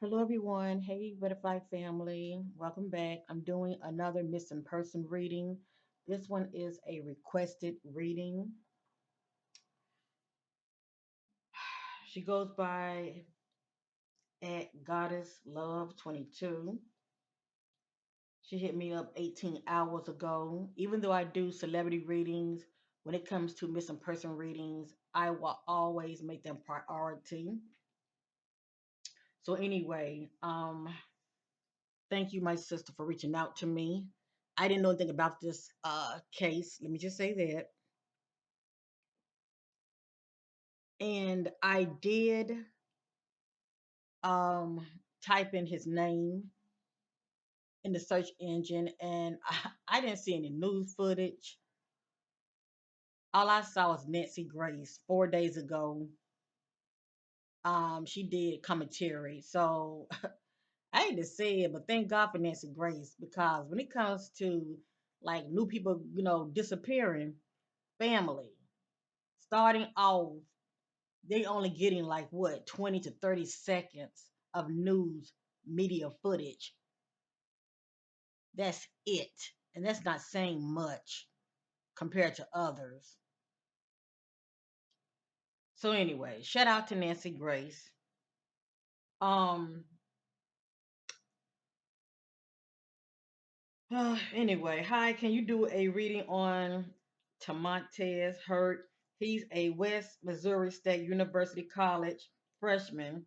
Hello, everyone. Hey, Butterfly family. Welcome back. I'm doing another missing person reading. This one is a requested reading. She goes by at Goddess Love 22. She hit me up 18 hours ago. Even though I do celebrity readings, when it comes to missing person readings, I will always make them priority. So anyway, thank you, my sister, for reaching out to me. I didn't know anything about this case. Let me just say that. And I did um, type in his name in the search engine, and I didn't see any news footage. All I saw was Nancy Grace 4 days ago. She did commentary. So I hate to say it, but thank God for Nancy Grace because when it comes to like new people, disappearing, family, starting off, they only getting like what 20 to 30 seconds of news media footage. That's it. And that's not saying much compared to others. So anyway, shout out to Nancy Grace. Um anyway, hi, can you do a reading on Tamontez Hurt? He's a West Missouri State University College freshman.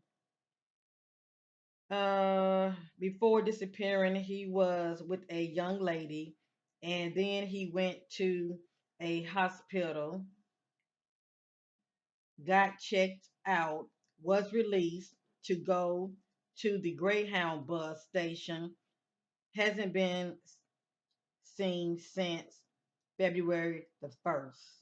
Before disappearing, he was with a young lady, and then he went to a hospital, got checked out, was released to go to the Greyhound Bus Station, hasn't been seen since February the 1st.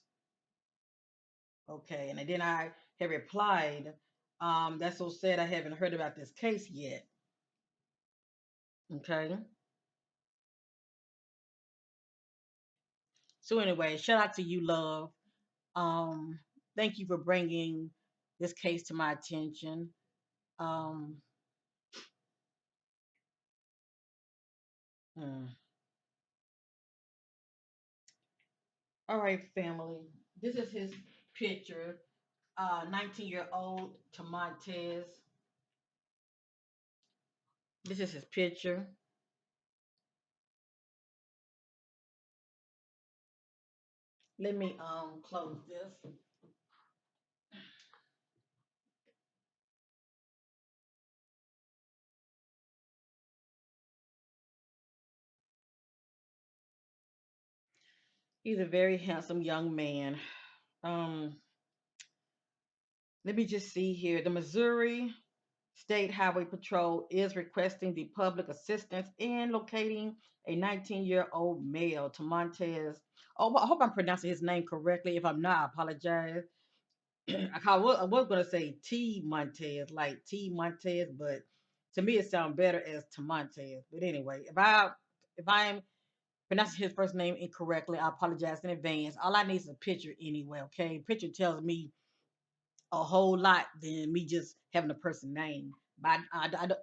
Okay, and then I have replied, that's so sad I haven't heard about this case yet. Okay. So anyway, shout out to you, love. Um, Thank you for bringing this case to my attention. Um, hmm. All right, family. This is his picture. 19-year-old Tamontez. This is his picture. Let me close this. He's a very handsome young man. Um, Let me just see here. The Missouri State Highway Patrol is requesting the public assistance in locating a 19-year-old male, Tamontez. Oh, I hope I'm pronouncing his name correctly. If I'm not, I apologize. I was going to say T Montez, like T Montez, but to me it sounds better as Tamontez. But anyway, if I'm pronouncing his first name incorrectly, I apologize in advance. All I need is a picture anyway. Okay, picture tells me a whole lot than me just having a person name. But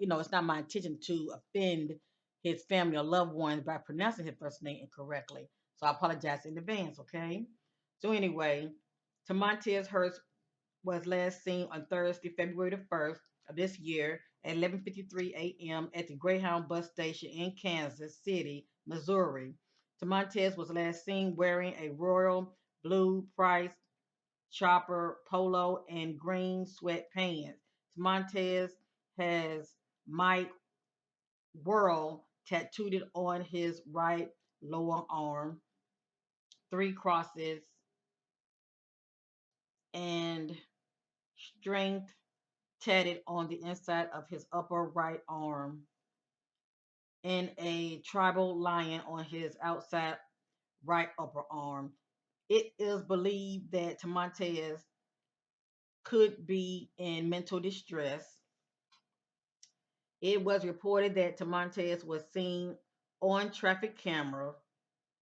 it's not my intention to offend his family or loved ones by pronouncing his first name incorrectly. So I apologize in advance, okay? So anyway, Tamontez Hurst was last seen on Thursday, February the 1st of this year at 11:53 a.m. at the Greyhound Bus Station in Kansas City, Missouri. Tamontez was last seen wearing a royal blue price chopper polo and green sweatpants. Montez has Mike World tattooed on his right lower arm, three crosses, and strength tatted on the inside of his upper right arm, and a tribal lion on his outside right upper arm. It is believed that Montez could be in mental distress. It was reported that Tamontez was seen on traffic camera,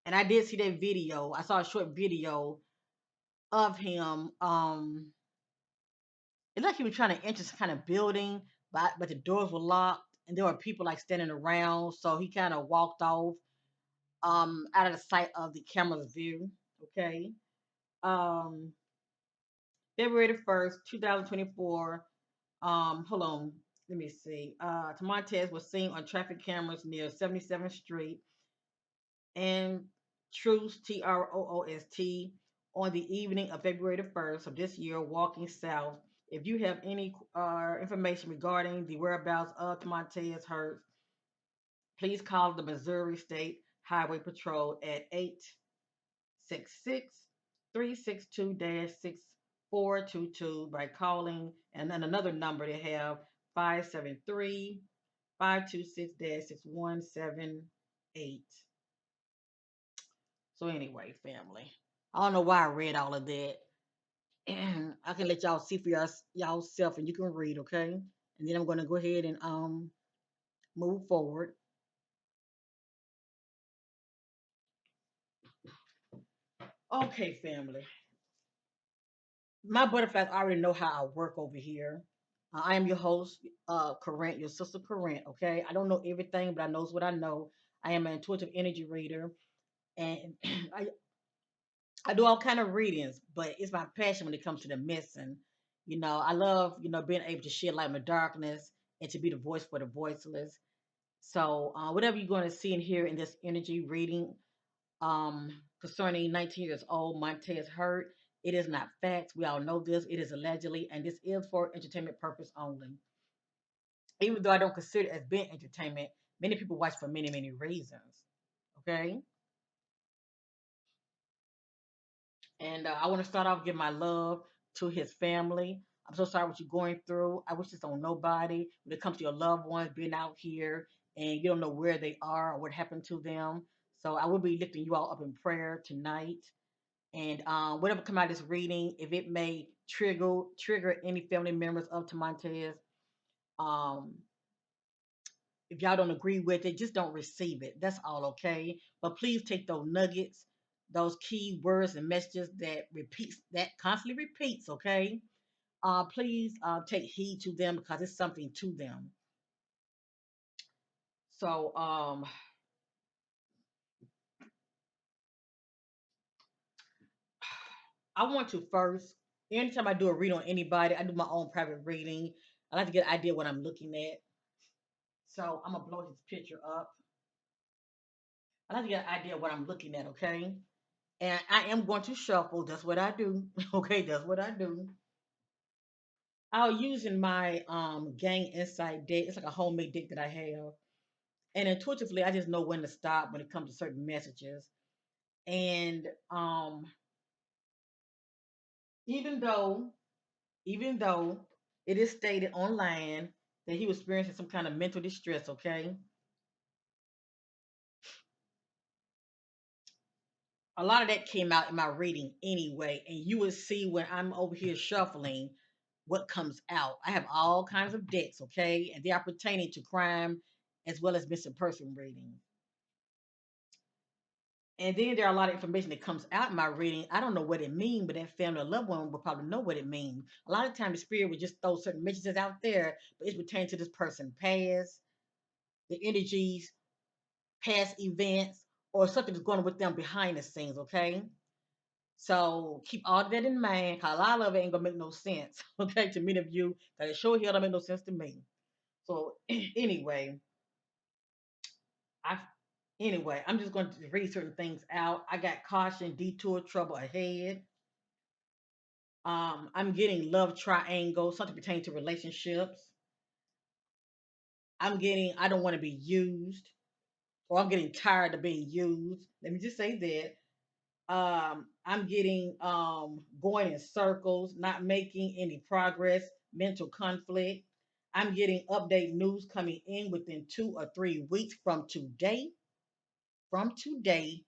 and I did see that video. I saw a short video of him. It's like he was trying to enter some kind of building, but the doors were locked and there were people like standing around. So he kind of walked off out of the sight of the camera's view. Okay. Um, February the 1st, 2024. Hold on. Let me see. Montez was seen on traffic cameras near 77th Street and Troost, Troost, on the evening of February the 1st of this year, walking south. If you have any information regarding the whereabouts of Montez Hurt, please call the Missouri State Highway Patrol at 866 362 6422 by calling, and then another number they have 573 526 6178. So, anyway, family, I don't know why I read all of that. And I can let y'all see for y'all self and you can read, okay? And then I'm going to go ahead and move forward. Okay, family. My butterflies already know how I work over here. I am your host, Corinne, your sister Corinne. Okay, I don't know everything, but I knows what I know. I am an intuitive energy reader, and I do all kind of readings. But it's my passion when it comes to the missing. I love being able to shed light in the darkness and to be the voice for the voiceless. So whatever you're going to see and hear in this energy reading, concerning 19 years old Montez Hurt. It is not facts. We all know this. It is allegedly, and this is for entertainment purpose only. Even though I don't consider it as being entertainment, many people watch for many, many reasons. Okay? And I want to start off giving my love to his family. I'm so sorry what you're going through. I wish this on nobody. When it comes to your loved ones being out here and you don't know where they are or what happened to them. So I will be lifting you all up in prayer tonight. And whatever come out of this reading, if it may trigger any family members of Tamontez, um, if y'all don't agree with it, just don't receive it. That's all, okay? But please take those nuggets, those key words and messages that constantly repeats, okay? Please take heed to them because it's something to them. So I want to first, anytime I do a read on anybody, I do my own private reading. I like to get an idea what I'm looking at. So I'm gonna blow his picture up. I like to get an idea of what I'm looking at, okay? And I am going to shuffle. That's what I do. Okay, that's what I do. I'll using my gang insight deck. It's like a homemade deck that I have. And intuitively I just know when to stop when it comes to certain messages. And even though even though it is stated online that he was experiencing some kind of mental distress, okay? A lot of that came out in my reading anyway, and you will see when I'm over here shuffling what comes out. I have all kinds of decks, okay, and they are pertaining to crime as well as missing person reading. And then there are a lot of information that comes out in my reading. I don't know what it means, but that family or loved one will probably know what it means. A lot of times the spirit would just throw certain messages out there, but it's pertaining to this person past, the energies, past events, or something that's going on with them behind the scenes, okay? So keep all of that in mind, cause a lot of it ain't gonna make no sense, okay, to many of you. That it sure hell don't make no sense to me. So anyway, I I'm just going to read certain things out. I got caution, detour, trouble ahead. I'm getting love triangle, something pertaining to relationships. I'm getting I don't want to be used, or I'm getting tired of being used. Let me just say that. I'm getting going in circles, not making any progress, mental conflict. I'm getting update news coming in within 2 or 3 weeks from today. From today,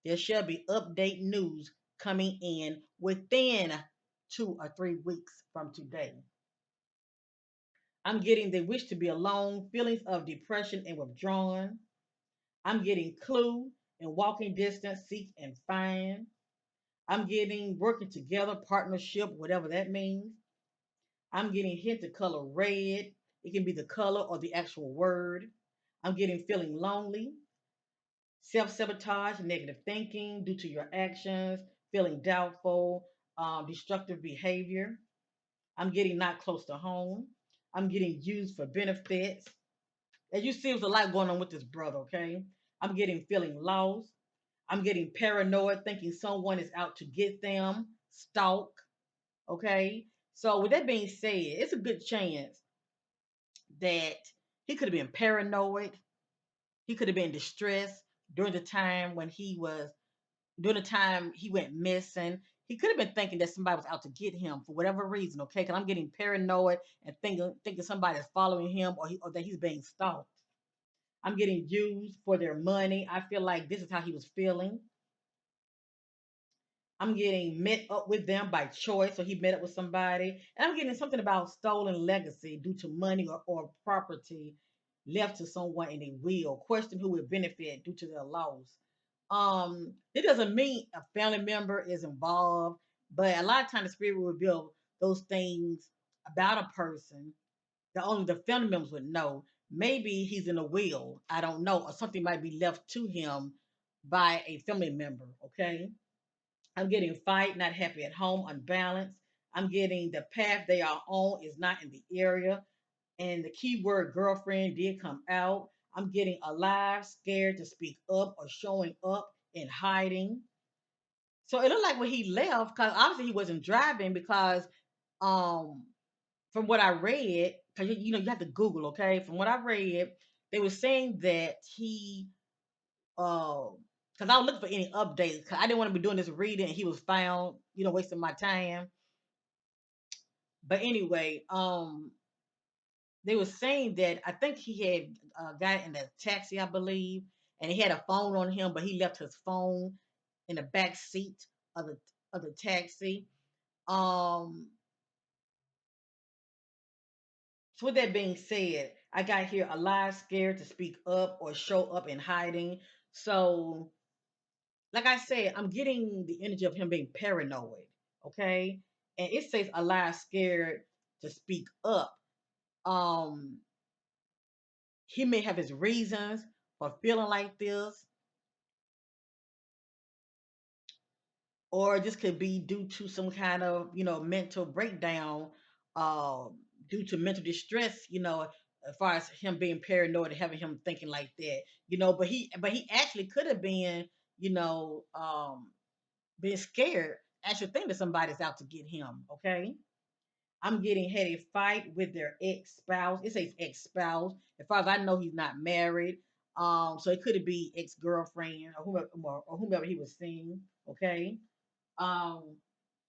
there shall be update news coming in within 2 or 3 weeks from today. I'm getting the wish to be alone, feelings of depression and withdrawn. I'm getting clue and walking distance, seek and find. I'm getting working together, partnership, whatever that means. I'm getting hint the color red. It can be the color or the actual word. I'm getting feeling lonely, self sabotage, negative thinking due to your actions, feeling doubtful, destructive behavior. I'm getting not close to home. I'm getting used for benefits. As you see, there's a lot going on with this brother, okay? I'm getting feeling lost. I'm getting paranoid, thinking someone is out to get them, stalk, okay? So, with that being said, it's a good chance that he could have been paranoid. He could have been distressed during the time when he was during the time he went missing. He could have been thinking that somebody was out to get him for whatever reason. Okay, because I'm getting paranoid and thinking somebody is following him or that he's being stalked. I'm getting used for their money. I feel like this is how he was feeling. I'm getting met up with them by choice. So he met up with somebody. And I'm getting something about stolen legacy due to money or property left to someone in a will. Question who would benefit due to their loss. It doesn't mean a family member is involved, but a lot of times the spirit will reveal those things about a person that only the family members would know. Maybe he's in a will. I don't know. Or something might be left to him by a family member. Okay. I'm getting fight, not happy at home, unbalanced. I'm getting the path they are on is not in the area. And the keyword girlfriend did come out. I'm getting alive, scared to speak up or showing up and hiding. So it looked like when he left, because obviously he wasn't driving because um from what I read, because you have to Google, okay? From what I read, they were saying that he because I was looking for any updates because I didn't want to be doing this reading and he was found, wasting my time. But anyway, they were saying that I think he had got in a taxi, I believe, and he had a phone on him, but he left his phone in the back seat of the taxi. Um, so with that being said, I got here alive, scared to speak up or show up in hiding. So, like I said, I'm getting the energy of him being paranoid. Okay, and it says alive, scared to speak up. Um, he may have his reasons for feeling like this, or this could be due to some kind of mental breakdown, uh, due to mental distress. As far as him being paranoid and having him thinking like that. But he actually could have been, you know, um, being scared. Actually, think that somebody's out to get him. Okay. I'm getting had a fight with their ex spouse. It says ex spouse. As far as I know, he's not married. So it could be ex girlfriend or whomever he was seeing. Okay. Um,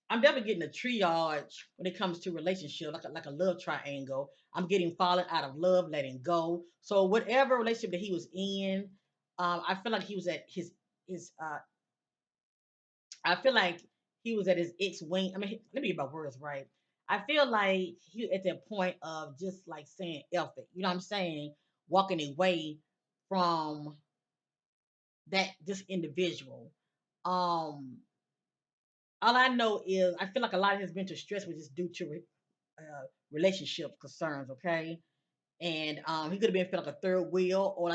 I'm definitely getting a triage when it comes to relationship, like a love triangle. I'm getting falling out of love, letting go. So whatever relationship that he was in, I feel like he was at his. I feel like he was at his ex wing. I mean, let me get my words right. I feel like he at that point of just like saying "F it," you know what I'm saying, walking away from that this individual. Um, all I know is I feel like a lot of his mental stress was just due to relationship concerns, okay? And he could have been feeling like a third wheel, or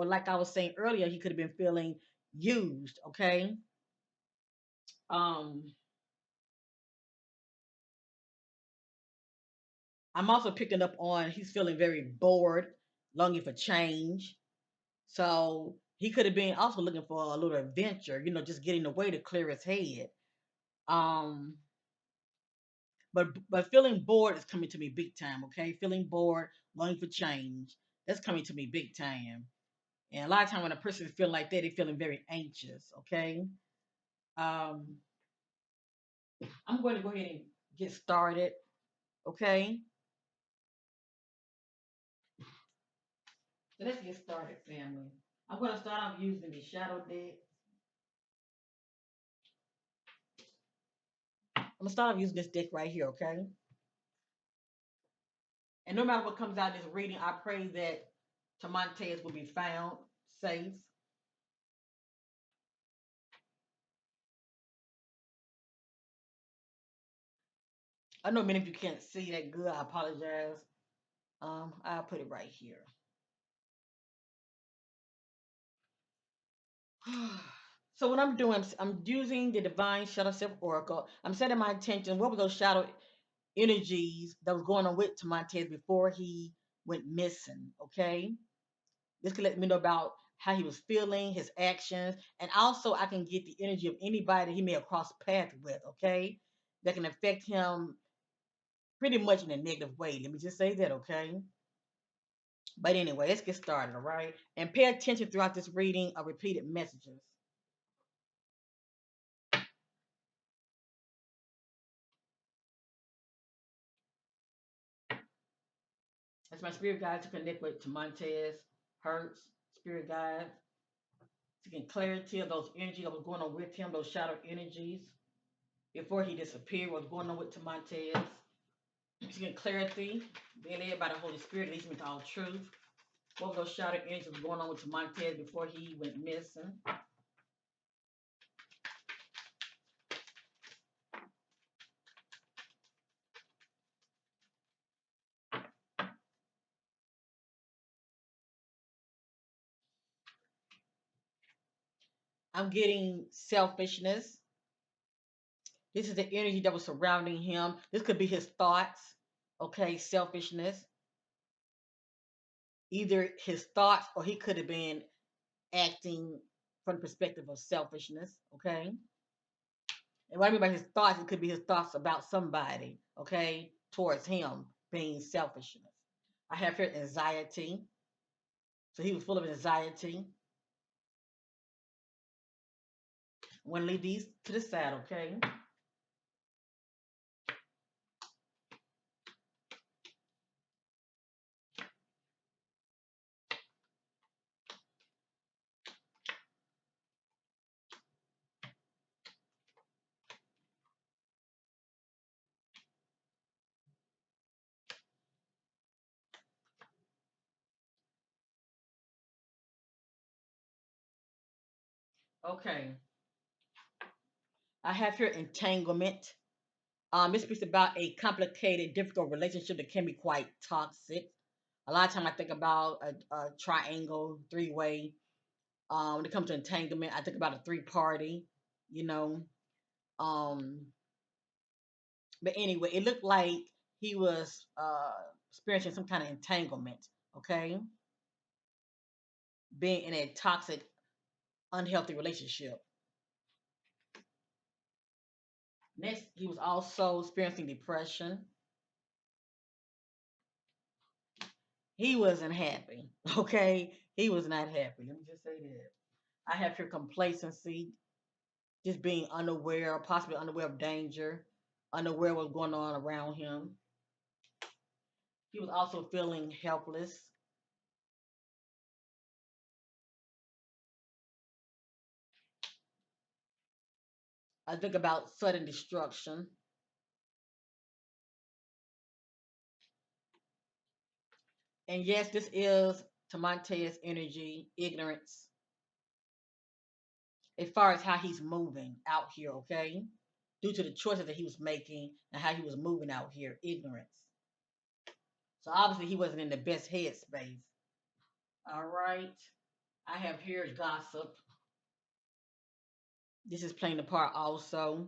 like I was saying earlier, he could have been feeling used, okay? Um, I'm also picking up on he's feeling very bored, longing for change. So he could have been also looking for a little adventure, just getting away to clear his head. Um, but feeling bored is coming to me big time, okay? Feeling bored, longing for change, that's coming to me big time. And a lot of time when a person is feeling like that, they're feeling very anxious. Okay. Um, I'm going to go ahead and get started. Okay. So let's get started, family. I'm going to start off using the shadow deck. I'm going to start off using this deck right here. Okay. And no matter what comes out of this reading, I pray that Montez will be found safe. I know many of you can't see that good. I apologize. I'll put it right here. So what I'm doing, I'm using the Divine Shadow Self Oracle. I'm setting my attention. What were those shadow energies that was going on with Montez before he went missing? Okay, this can let me know about how he was feeling, his actions, and also I can get the energy of anybody that he may have crossed paths with. Okay, that can affect him pretty much in a negative way. Let me just say that. Okay. But anyway, let's get started, all right? And pay attention throughout this reading of repeated messages. That's my spirit guide to connect with to Montez, Hertz, spirit guide, to get clarity of those energies that was going on with him, those shadow energies before he disappeared, what's going on with Montez. To get clarity, being led by the Holy Spirit leads me to all truth. What were those shadow energies that was going on with Montez before he went missing? I'm getting selfishness. This is the energy that was surrounding him. This could be his thoughts, okay? Selfishness. Either his thoughts or he could have been acting from the perspective of selfishness, okay? And what I mean by his thoughts, it could be his thoughts about somebody, okay, towards him being selfishness. I have here anxiety. So he was full of anxiety. I'm going to leave these to the side, okay? Okay. I have here entanglement. This speaks about a complicated, difficult relationship that can be quite toxic. A lot of time I think about a triangle, three-way. When it comes to entanglement, I think about a three-party, you know. Um, but anyway, it looked like he was experiencing some kind of entanglement, okay? Being in a toxic, unhealthy relationship. Next, he was also experiencing depression. He wasn't happy, okay? He was not happy. Let me just say that. I have here complacency, just being unaware, possibly unaware of danger, unaware of what's going on around him. He was also feeling helpless. I think about sudden destruction. And yes, this is Tamante's energy, ignorance, as far as how he's moving out here, okay? Due to the choices that he was making and how he was moving out here, ignorance. So obviously he wasn't in the best headspace. All right. I have here gossip. This is playing the part also.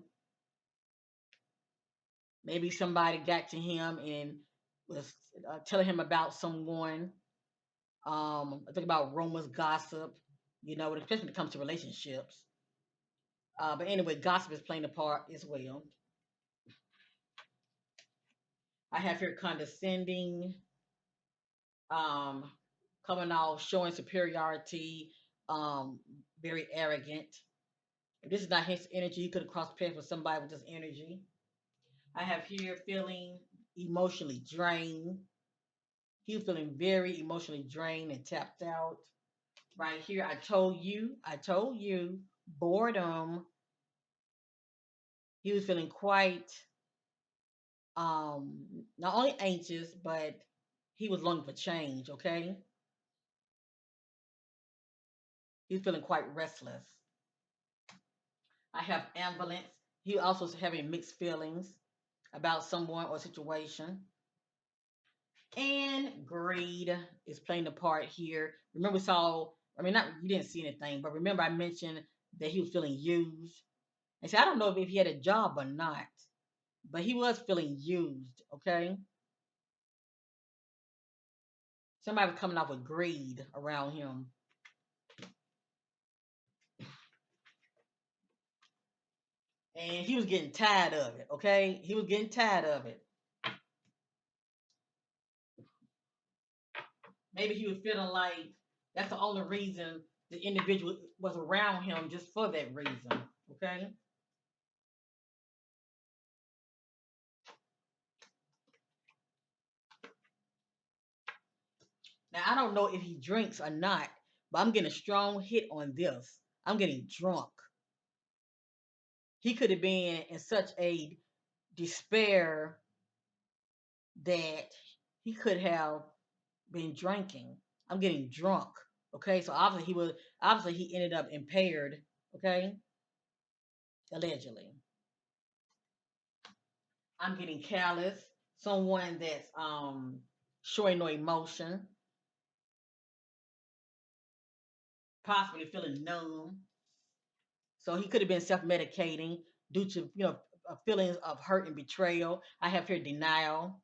Maybe somebody got to him and was telling him about someone. I think about rumors, gossip, especially when it comes to relationships. But anyway, gossip is playing a part as well. I have here condescending, um, coming off showing superiority, um, very arrogant. If this is not his energy, he could have crossed paths with somebody with this energy. I have here feeling emotionally drained. He was feeling very emotionally drained and tapped out. Right here, I told you, boredom. He was feeling quite not only anxious, but he was longing for change, okay? He was feeling quite restless. I have ambivalence. He also was having mixed feelings about someone or situation. And greed is playing a part here. Remember, we saw, I mean, not, you didn't see anything, but remember I mentioned that he was feeling used. And so I don't know if he had a job or not, but he was feeling used, okay? Somebody was coming off with greed around him. And he was getting tired of it, okay? He was getting tired of it. Maybe he was feeling like that's the only reason the individual was around him, just for that reason, okay? Now, I don't know if he drinks or not, but I'm getting a strong hit on this. I'm getting drunk. He could have been in such a despair that he could have been drinking. I'm getting drunk. Okay, so obviously he ended up impaired. Okay, allegedly. I'm getting callous. Someone that's showing no emotion, possibly feeling numb. So he could have been self-medicating due to feelings of hurt and betrayal. I have here denial.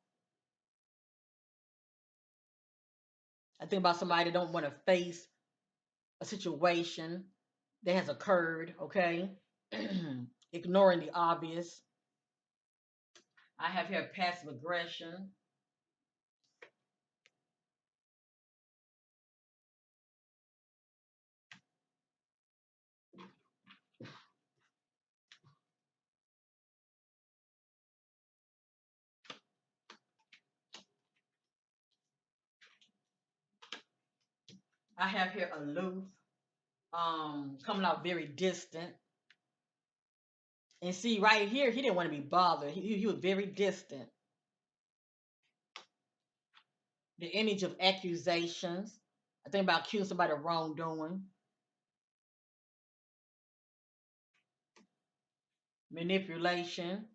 I think about somebody that don't want to face a situation that has occurred. Okay, ignoring the obvious. I have here passive aggression. I have here aloof, coming out very distant. And see, right here, he didn't want to be bothered. He was very distant. The image of accusations. I think about accusing somebody of wrongdoing, manipulation.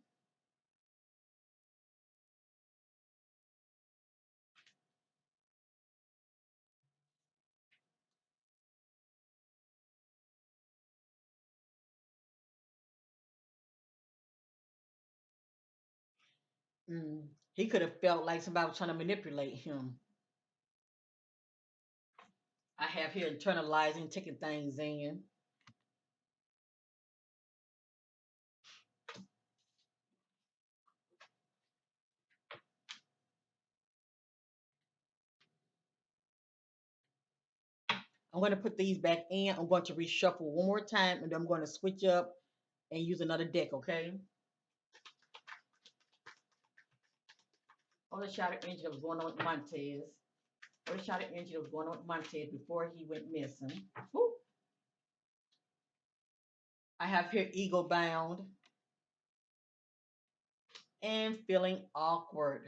He could have felt like somebody was trying to manipulate him. I have here internalizing, taking things in. I'm going to put these back in. I'm going to reshuffle one more time, and then I'm going to switch up and use another deck, okay? On the shattered energy that was going on with Montez. On the shattered energy that was going on with Montez before he went missing. Woo. I have here ego bound and feeling awkward.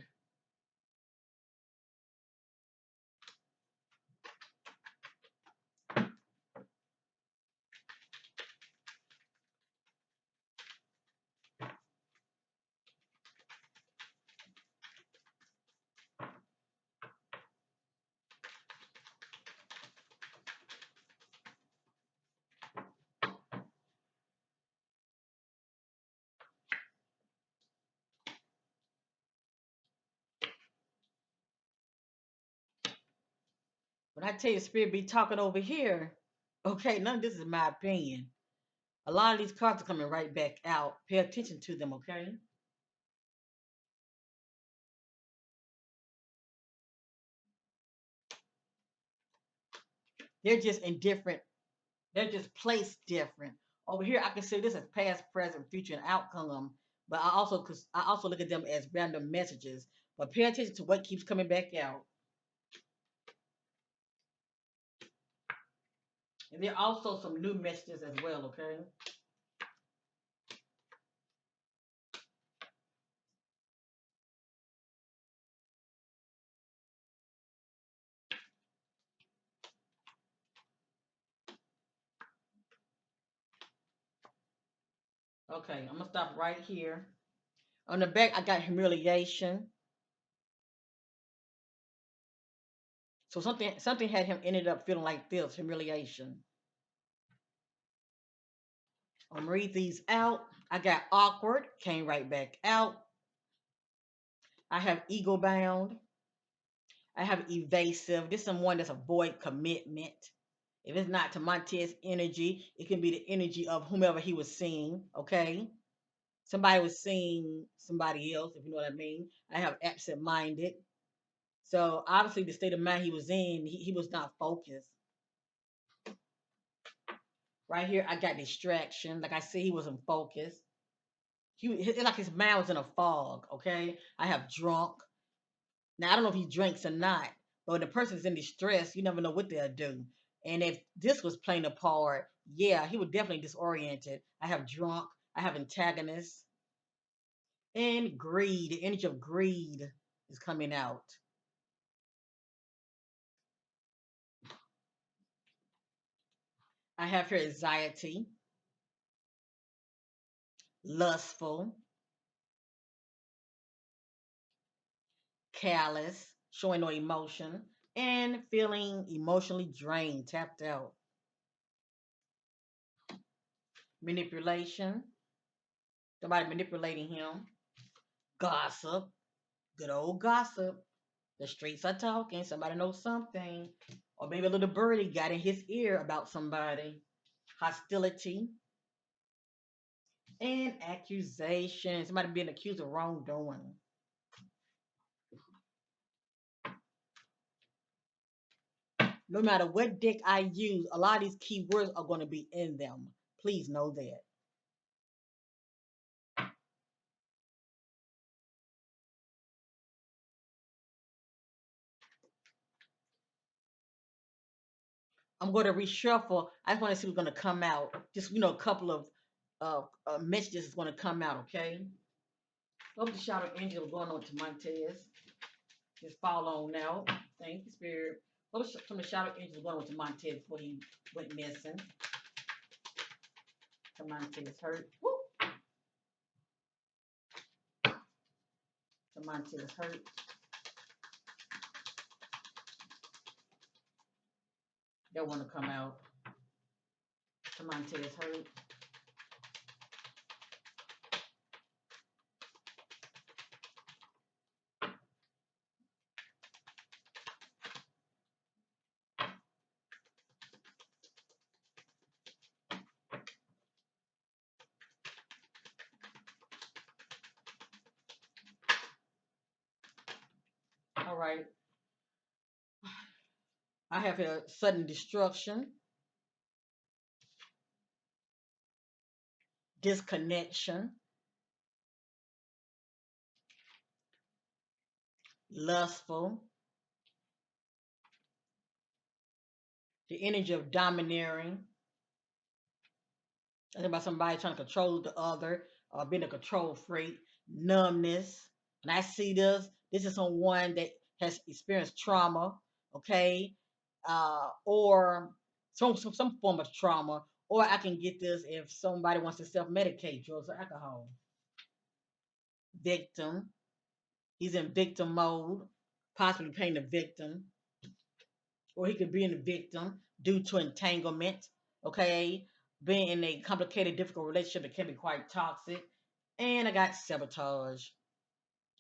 When I tell you spirit be talking over here, okay, none of this is my opinion. A lot of these cards are coming right back out. Pay attention to them, okay? They're just in different, they're just placed different. Over here, I can say this as past, present, future, and outcome, but I also look at them as random messages. But pay attention to what keeps coming back out. And there are also some new messages as well, okay? Okay, I'm gonna stop right here. On the back, I got humiliation, So something had him ended up feeling like this humiliation. I'm gonna read these out. I got awkward, came right back out. I have ego bound. I have evasive. This is someone that's avoid commitment. If it's not to Montez energy, it can be the energy of whomever he was seeing. Okay, somebody was seeing somebody else. If you know what I mean. I have absent minded. So obviously, the state of mind he was in, he was not focused. Right here, I got distraction. Like I said, he wasn't focused. It's like his mind was in a fog. Okay, I have drunk. Now I don't know if he drinks or not, but when the person's in distress, you never know what they'll do. And if this was playing a part, yeah, he would definitely disoriented. I have drunk. I have antagonist and greed. The energy of greed is coming out. I have here anxiety, lustful, callous, showing no emotion, and feeling emotionally drained, tapped out. Manipulation, somebody manipulating him. Gossip, good old gossip. The streets are talking. Somebody knows something. Or maybe a little birdie got in his ear about somebody. Hostility and accusation. Somebody being accused of wrongdoing. No matter what deck I use, a lot of these keywords are going to be in them. Please know that. I'm going to reshuffle. I just want to see what's going to come out. Just, a couple of messages is going to come out, okay? Hope the shadow angel going on to Montez. Just fall on now. Thank you, Spirit. Hope some of the shadow angels going on to Montez before he went missing. So Montez hurt. Woo! So Montez hurt. They want to come out. So Montez hurt. All right. I have a sudden destruction, disconnection, lustful, the energy of domineering. I think about somebody trying to control the other or being a control freak, numbness. And I see this is someone that has experienced trauma, okay, or some form of trauma. Or I can get this if somebody wants to self medicate, drugs or alcohol. Victim, he's in victim mode, possibly playing the victim, or he could be in the victim due to entanglement, okay, being in a complicated, difficult relationship that can be quite toxic. And I got sabotage.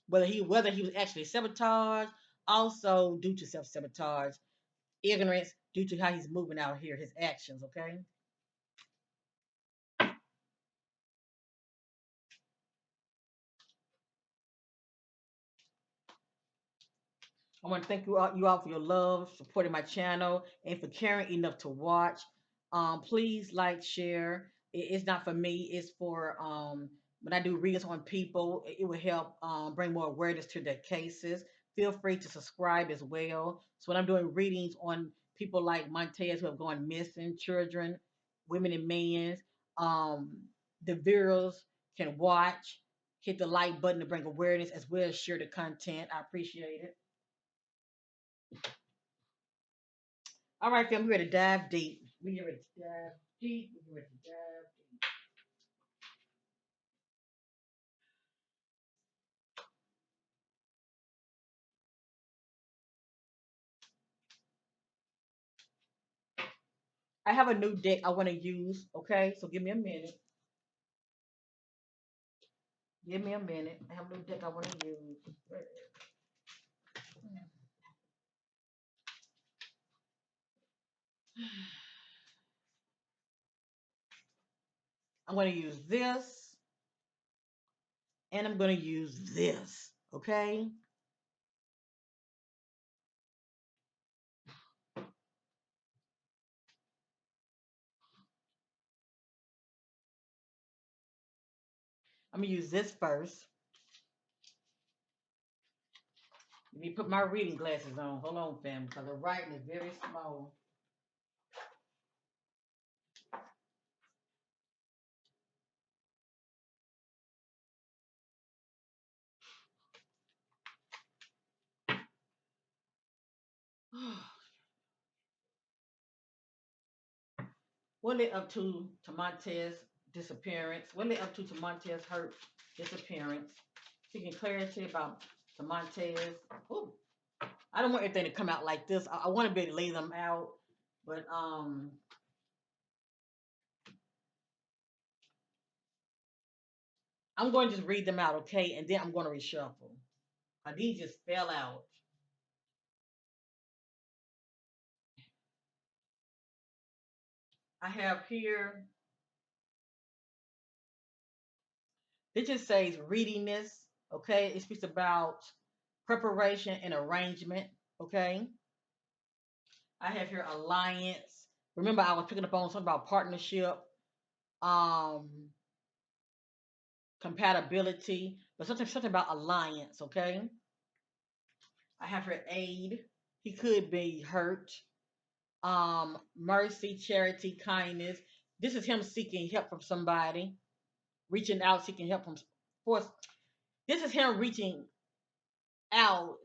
Whether he was actually sabotaged, also due to self sabotage, ignorance due to how he's moving out here, his actions. Okay. I want to thank you all for your love, supporting my channel, and for caring enough to watch. Please like, share. It's not for me. It's for when I do readings on people. It will help bring more awareness to their cases. Feel free to subscribe as well. So when I'm doing readings on people like Montez who have gone missing, children, women and men, um, the viewers can watch. Hit the like button to bring awareness as well as share the content. I appreciate it. All right, fam, we're ready to dive deep. We're ready to dive deep. We're ready to dive deep. I have a new deck I want to use. Okay, so give me a minute. Give me a minute. I have a new deck I want to use. I'm going to use this, and I'm going to use this. Okay. I'm going to use this first. Let me put my reading glasses on. Hold on, fam, because the writing is very small. What led up to Montez disappearance? What led up to Montez hurt disappearance? Seeking clarity about to Montez. Ooh, I don't want everything to come out like this. I want to be able to lay them out, but I'm going to just read them out, okay, and then I'm going to reshuffle. These just fell out. I have here. It just says readiness, okay. It speaks about preparation and arrangement, okay. I have here alliance. Remember, I was picking up on something about partnership, um, compatibility, but something about alliance, okay. I have here aid. He could be hurt. Mercy, charity, kindness. This is him seeking help from somebody, reaching out, seeking help from force. This is him reaching out,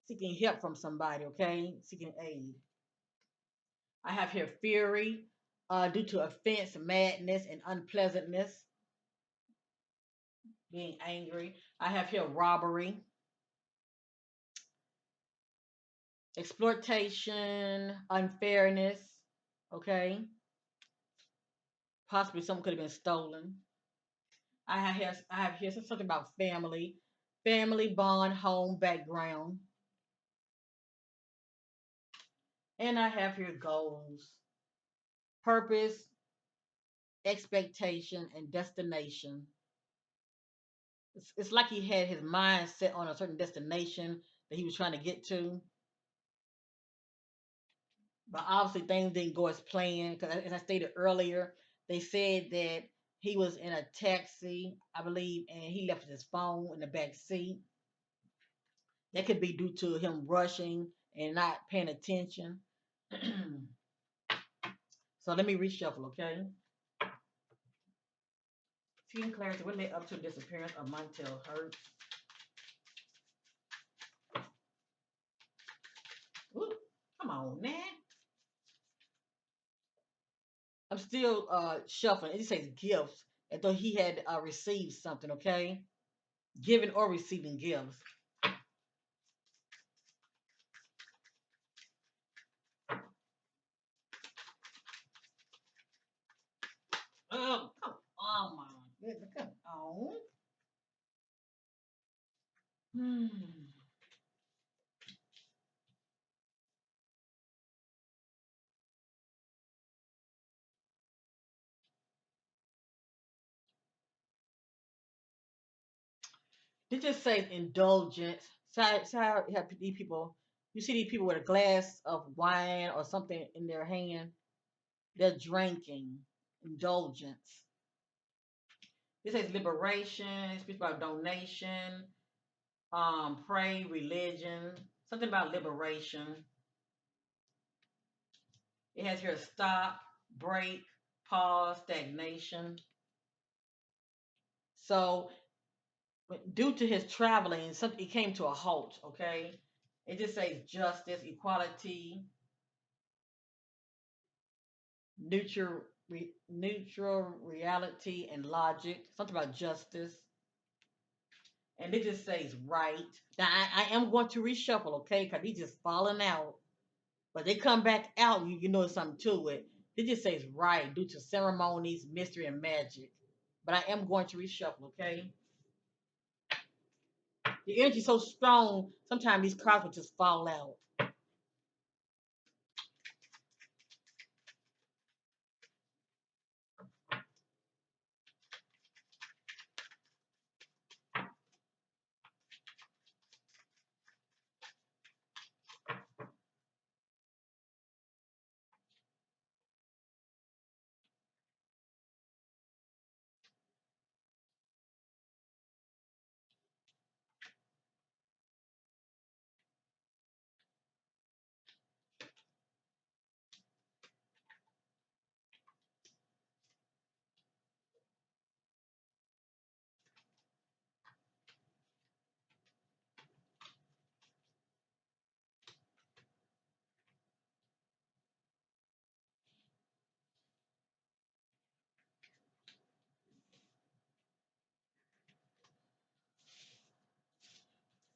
seeking help from somebody, okay? Seeking aid. I have here fury, due to offense, madness, and unpleasantness, being angry. I have here robbery, exploitation, unfairness, okay? Possibly something could have been stolen. I have here something about family, family bond, home, background, and I have here goals, purpose, expectation, and destination. It's like he had his mind set on a certain destination that he was trying to get to, but obviously things didn't go as planned. Because as I stated earlier, they said that he was in a taxi, I believe, and he left his phone in the back seat. That could be due to him rushing and not paying attention. So let me reshuffle, okay? Seeking clarity, what led up to the disappearance of Montel Hurt? Ooh, come on, man. I'm still shuffling. It just says gifts, as though he had received something, okay? Giving or receiving gifts. Come on, my goodness, come on. Hmm. It just says indulgence. So how you have these people, you see these people with a glass of wine or something in their hand, they're drinking. Indulgence. It says liberation. It speaks about donation, pray, religion, something about liberation. It has here stop, break, pause, stagnation. So, due to his traveling, something it came to a halt. Okay, it just says justice, equality, neutral reality, and logic. Something about justice, and it just says right. Now, I am going to reshuffle, okay, because he's just falling out. But they come back out, you know it's something to it. It just says right due to ceremonies, mystery, and magic. But I am going to reshuffle, okay? The energy's so strong, sometimes these cards will just fall out.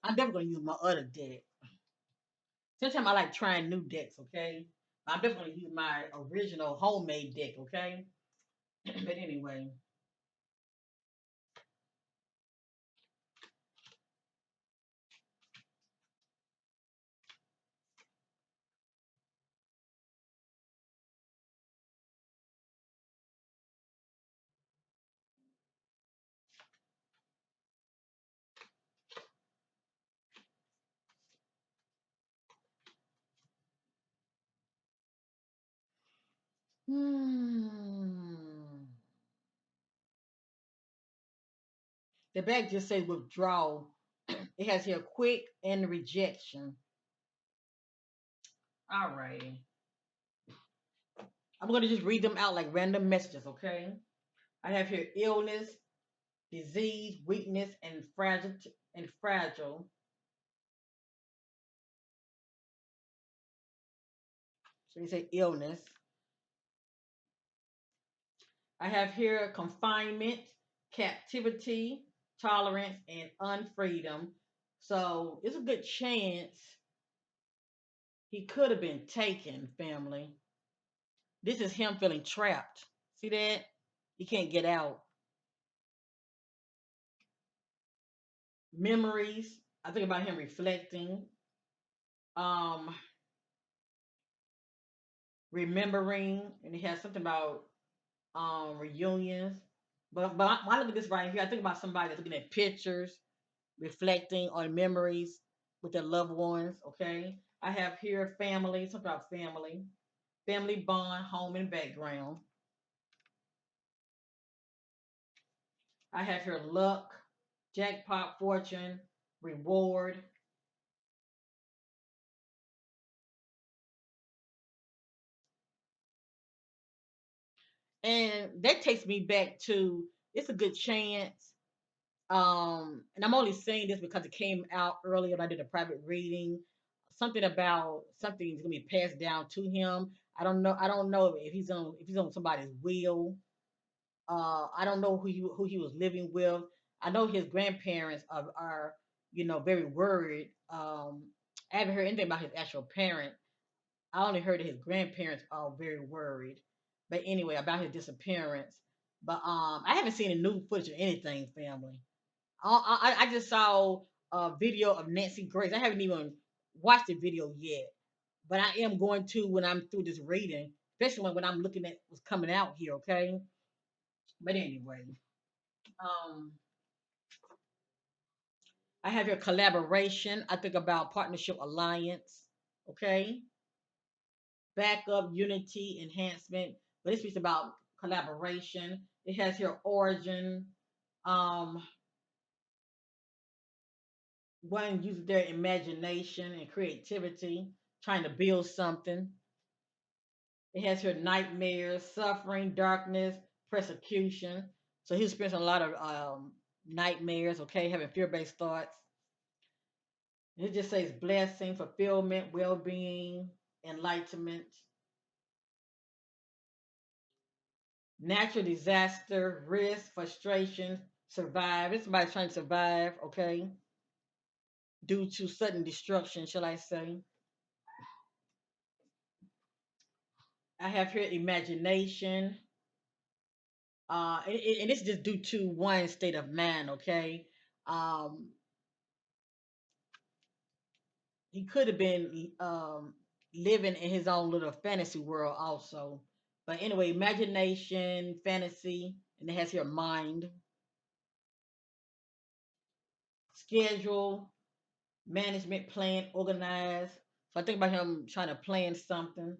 I'm definitely going to use my other deck. Sometimes I like trying new decks, okay? I'm definitely going to use my original homemade deck, okay? But anyway. Hmm. The back just says withdrawal. It has here quick and rejection. All righty. I'm going to just read them out like random messages, okay? I have here illness, disease, weakness, and fragile. And fragile. So you say illness. I have here confinement, captivity, tolerance, and unfreedom. So it's a good chance he could have been taken, family. This is him feeling trapped. See that? He can't get out. Memories. I think about him reflecting. Um, remembering, and he has something about reunions. But when I look at this right here, I think about somebody that's looking at pictures, reflecting on memories with their loved ones. Okay, I have here family, something about family, family bond, home, and background. I have here luck, jackpot, fortune, reward. And that takes me back to it's a good chance. And I'm only saying this because it came out earlier when I did a private reading. Something about something's gonna be passed down to him. I don't know if he's on somebody's will. I don't know who he was living with. I know his grandparents are very worried. I haven't heard anything about his actual parent. I only heard that his grandparents are very worried. But anyway, about his disappearance. But I haven't seen a new footage or anything, family. I just saw a video of Nancy Grace. I haven't even watched the video yet, but I am going to when I'm through this reading, especially when I'm looking at what's coming out here. Okay, but anyway, um, I have your collaboration. I think about partnership, alliance. Okay, backup, unity, enhancement. But this speaks about collaboration. It has your origin. Um, One uses their imagination and creativity, trying to build something. It has here nightmares, suffering, darkness, persecution. So he's experiencing a lot of nightmares, okay, having fear based thoughts. And it just says blessing, fulfillment, well being, enlightenment, natural disaster, risk, frustration, survive. It's somebody trying to survive, okay, due to sudden destruction, shall I say. I have here imagination. And it's just due to one state of mind, okay? Um, he could have been living in his own little fantasy world also. But anyway, imagination, fantasy, and it has here mind, schedule, management, plan, organize. So I think about him trying to plan something.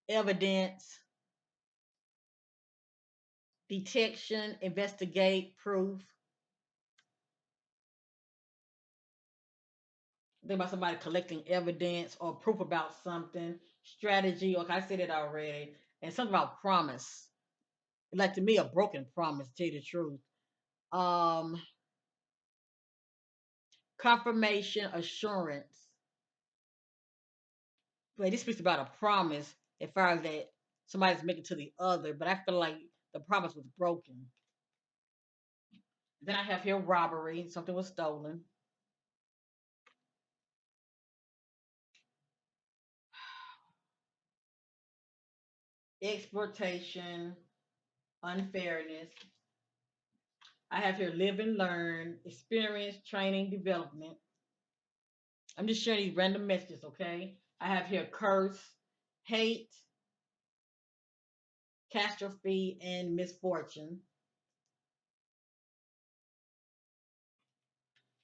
Evidence, detection, investigate, proof. Think about somebody collecting evidence or proof about something. Strategy, okay, I said it already. And something about promise. Like to me, a broken promise, to tell you the truth. Um, confirmation, assurance. But this speaks about a promise as far as that somebody's making to the other, but I feel like the promise was broken. Then I have here robbery, something was stolen. Exploitation, unfairness. I have here live and learn, experience, training, development. I'm just sharing these random messages, okay? I have here curse, hate, catastrophe, and misfortune.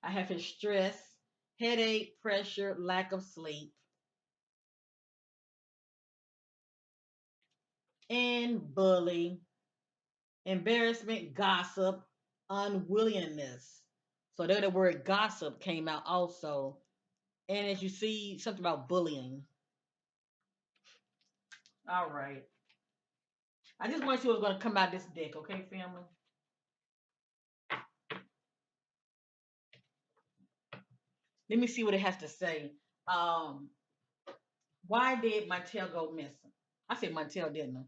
I have here stress, headache, pressure, lack of sleep, and bully, embarrassment, gossip, unwillingness. So there the word gossip came out also. And as you see, something about bullying. All right. I just want to see what's going to come out this deck, okay, family? Let me see what it has to say. Um, why did my tail go missing? I said my tail, didn't I?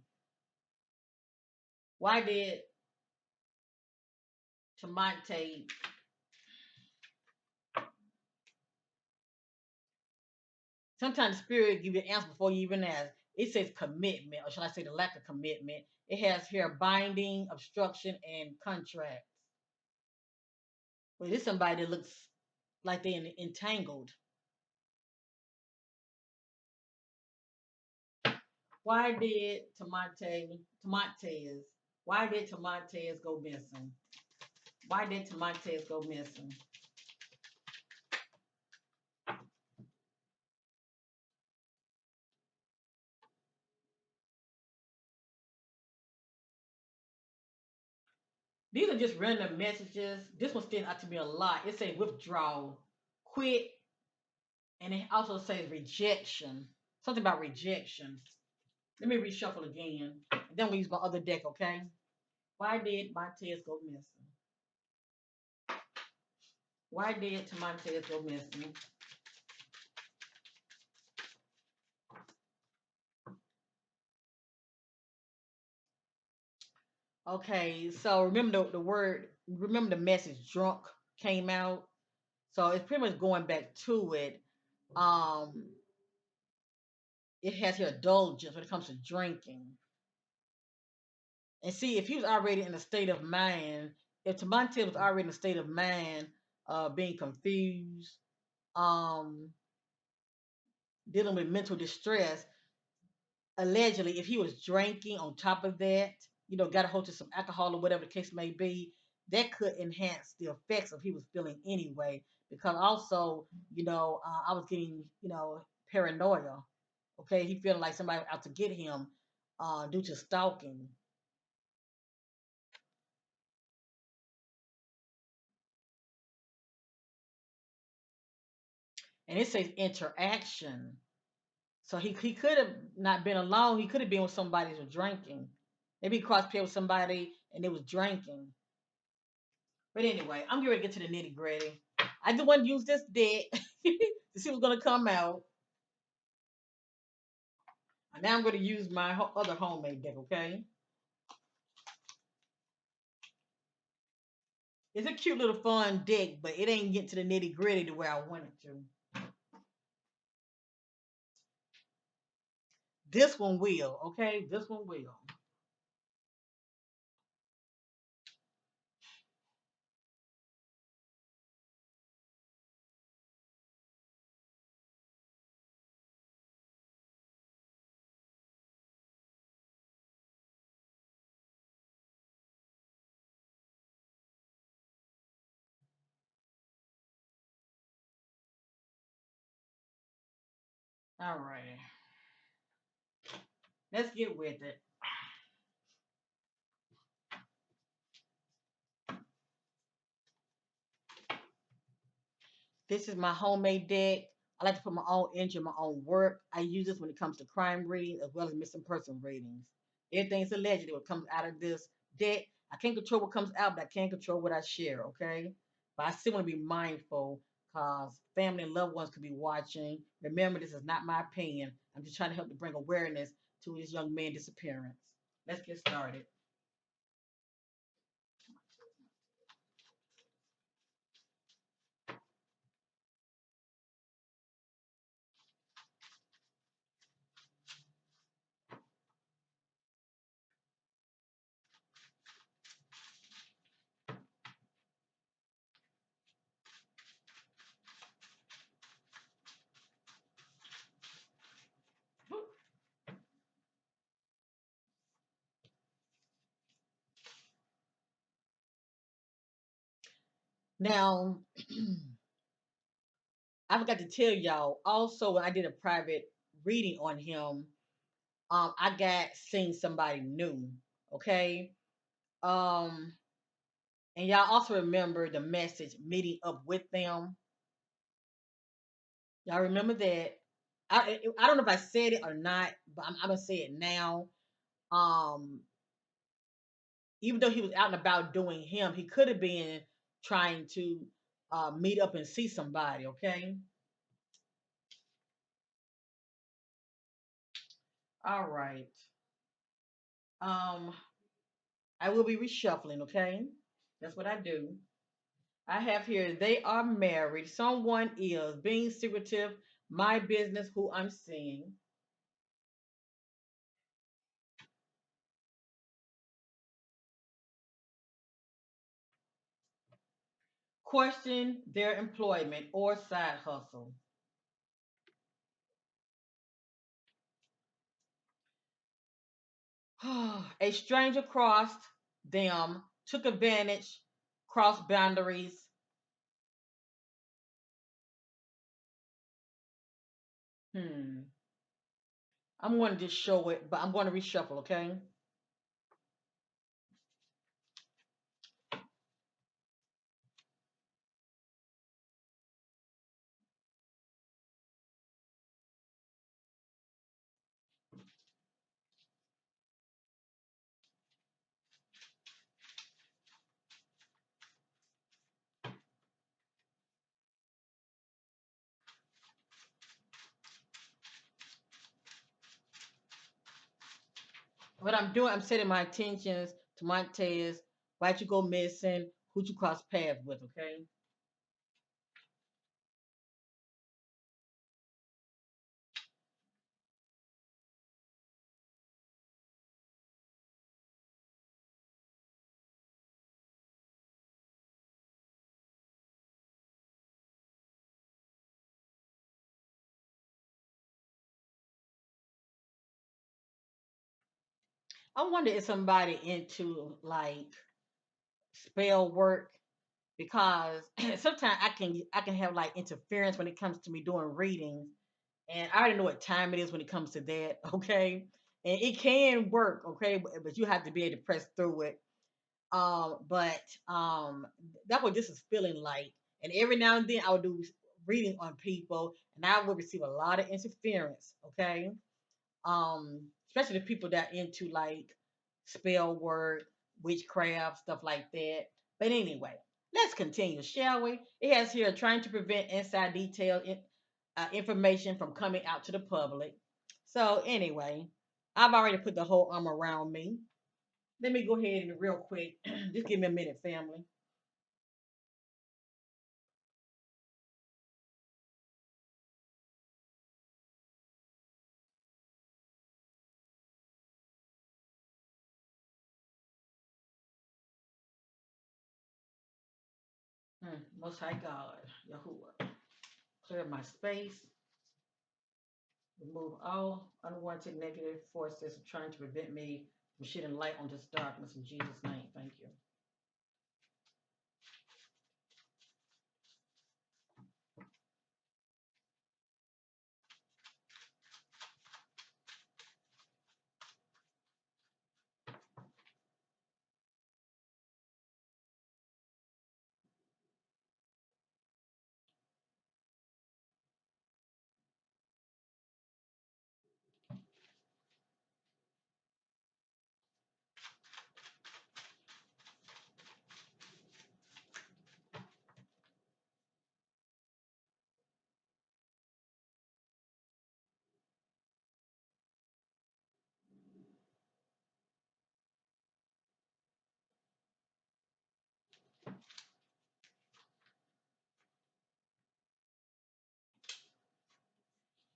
Why did Tamonte? Sometimes spirit give you the answer before you even ask. It says commitment, or shall I say the lack of commitment. It has here binding, obstruction, and contract. Well, this somebody that looks like they're entangled. Why did Tamontez? Why did Tamontez go missing? Why did Tamontez go missing? These are just random messages. This one stands out to me a lot. It says withdraw, quit, and it also says rejection. Something about rejection. Let me reshuffle again. Then we use my other deck, okay? Why did Montez go missing? Why did Montez go missing? Okay, so remember remember the message drunk came out. So it's pretty much going back to it. Um, it has here indulgence when it comes to drinking. And see, if he was already in a state of mind, if Tamonte was already in a state of mind, being confused, um, dealing with mental distress, allegedly, if he was drinking on top of that, got a hold of some alcohol or whatever the case may be, that could enhance the effects of he was feeling anyway. Because also, I was getting, paranoia. Okay, he feeling like somebody out to get him due to stalking. And it says interaction. So he could have not been alone. He could have been with somebody who was drinking. Maybe he crossed paths with somebody and they was drinking. But anyway, I'm going to get to the nitty gritty. I just want to use this deck to see what's going to come out. And now I'm going to use my other homemade deck, okay? It's a cute little fun deck, but it ain't get to the nitty gritty the way I want it to. This one will, okay? This one will. All right. Let's get with it. This is my homemade deck. I like to put my own engine, my own work. I use this when it comes to crime reading as well as missing person readings. Everything's alleged what comes out of this deck. I can't control what comes out, but I can control what I share, okay? But I still want to be mindful because family and loved ones could be watching. Remember, this is not my opinion. I'm just trying to help to bring awareness to this young man's disappearance. Let's get started. Now, I forgot to tell y'all also when I did a private reading on him, I got seeing somebody new. Okay. Um, and y'all also remember the message meeting up with them. Y'all remember that? I don't know if I said it or not, but I'm gonna say it now. Um, even though he was out and about doing him, he could have been trying to meet up and see somebody. Okay. All right. Um, I will be reshuffling. Okay. That's what I do. I have here, they are married. Someone is being secretive. My business, who I'm seeing. Question their employment or side hustle. A stranger crossed them, took advantage, crossed boundaries. Hmm. I'm going to just show it, but I'm going to reshuffle, okay? What I'm doing, I'm setting my attentions to Montez. Why'd you go missing? Who'd you cross paths with, okay? I wonder if somebody into like spell work because sometimes I can have like interference when it comes to me doing readings, and I already know what time it is when it comes to that. Okay, and it can work. Okay, but you have to be able to press through it. But that's what this is feeling like. And every now and then I would do reading on people, and I would receive a lot of interference. Okay, especially the people that are into like spell work, witchcraft, stuff like that. But anyway, let's continue, shall we? It has here trying to prevent inside detail information from coming out to the public. So anyway, I've already put the whole arm around me. Let me go ahead and real quick, just give me a minute, family. Most High God, Yahuwah, clear my space, remove all unwanted negative forces trying to prevent me from shedding light on this darkness in Jesus' name. Thank you.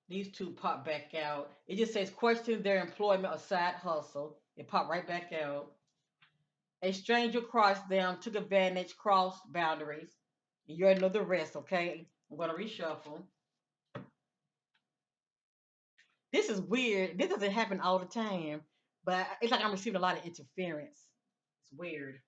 These two pop back out. It just says question their employment or side hustle. It popped right back out. A stranger crossed them, took advantage, crossed boundaries. You already know the rest, okay? I'm gonna reshuffle. This is weird. This doesn't happen all the time, but it's like I'm receiving a lot of interference. It's weird.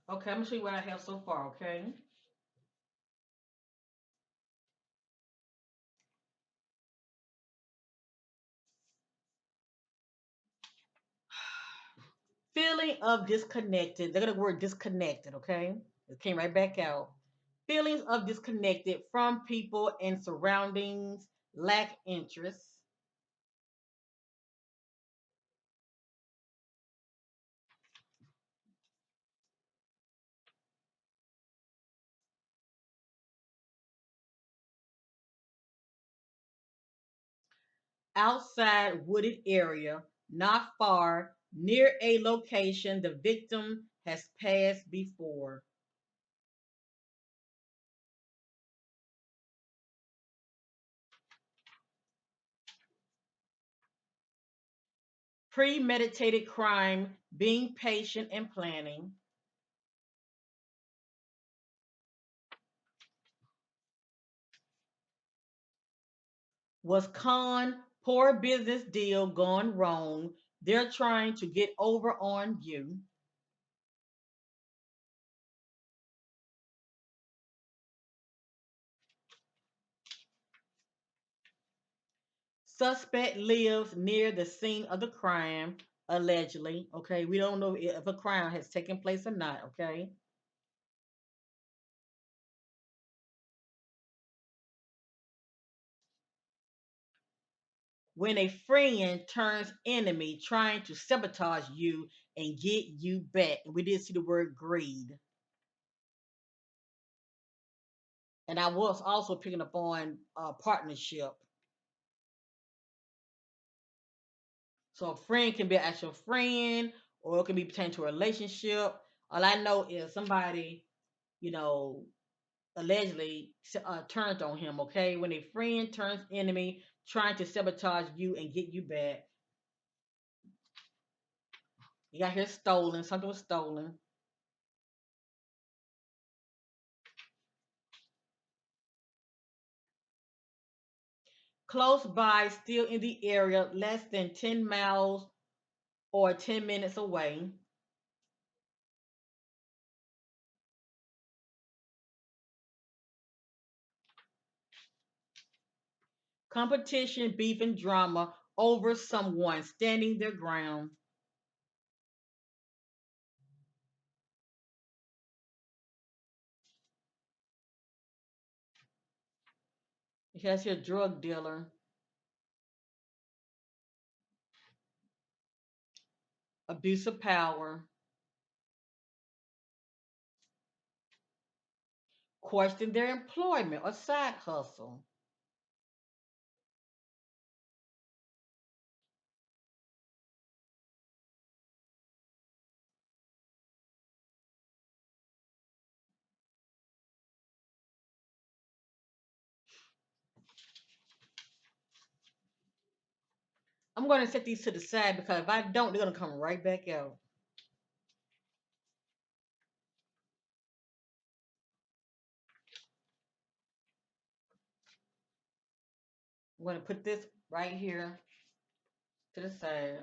Okay, I'm gonna show you what I have so far, okay? Feeling of disconnected. Look at the word disconnected, okay? It came right back out. Feelings of disconnected from people and surroundings, lack interest. Outside wooded area, not far, near a location the victim has passed before. Premeditated crime, being patient and planning. Was con, poor business deal gone wrong. They're trying to get over on you. Suspect lives near the scene of the crime, allegedly. Okay, we don't know if a crime has taken place or not. Okay, when a friend turns enemy, trying to sabotage you and get you back. We did see the word greed, and I was also picking up on partnership. So a friend can be an actual friend, or it can be pertaining to a relationship. All I know is somebody, you know, allegedly turned on him. Okay, when a friend turns enemy, trying to sabotage you and get you back. You got here stolen. Something was stolen. Close by, still in the area, less than 10 miles or 10 minutes away. Competition, beef, and drama over someone standing their ground. Because he's a drug dealer, abuse of power, question their employment or side hustle. I'm going to set these to the side because if I don't, they're going to come right back out. I'm going to put this right here to the side.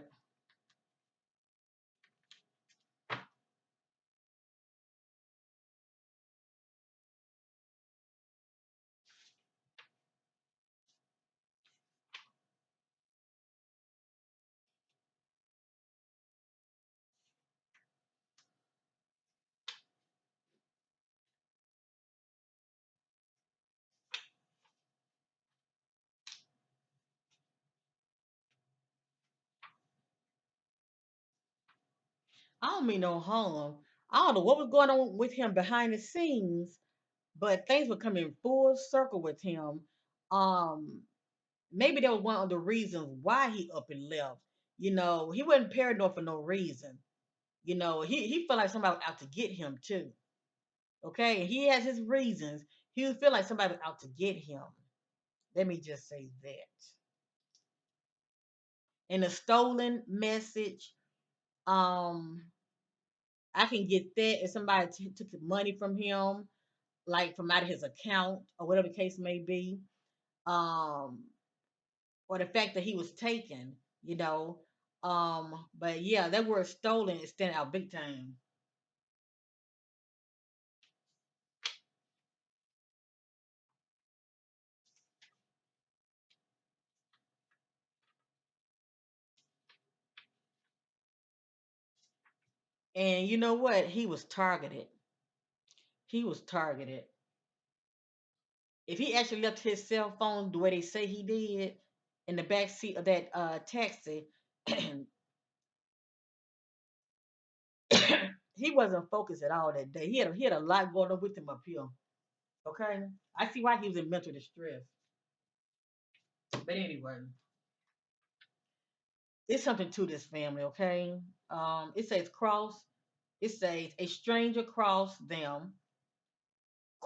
I don't mean no harm. I don't know what was going on with him behind the scenes, but things were coming full circle with him. Um, Maybe that was one of the reasons why he up and left. He wasn't paranoid for no reason. He felt like somebody was out to get him too. Okay, and he has his reasons. He would feel like somebody was out to get him. Let me just say that. And a stolen message, um, I can get that if somebody took the money from him, like from out of his account or whatever the case may be. Um, or the fact that he was taken, you know. But yeah, that word stolen is standing out big time. And you know what? He was targeted. He was targeted. If he actually left his cell phone the way they say he did in the back seat of that taxi, he wasn't focused at all that day. He had a lot going on with him up here. Okay, I see why he was in mental distress. But anyway, it's something to this family. Okay, it says cross. It says a stranger crossed them.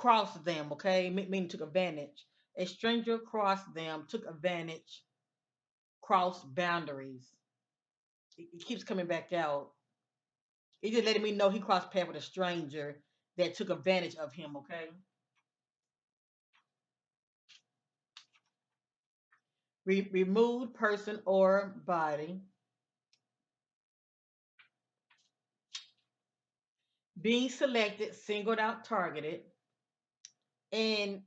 Okay, meaning took advantage. A stranger crossed them, took advantage, crossed boundaries. It keeps coming back out. It just letting me know he crossed paths with a stranger that took advantage of him. Okay, removed person or body, being selected, singled out, targeted, and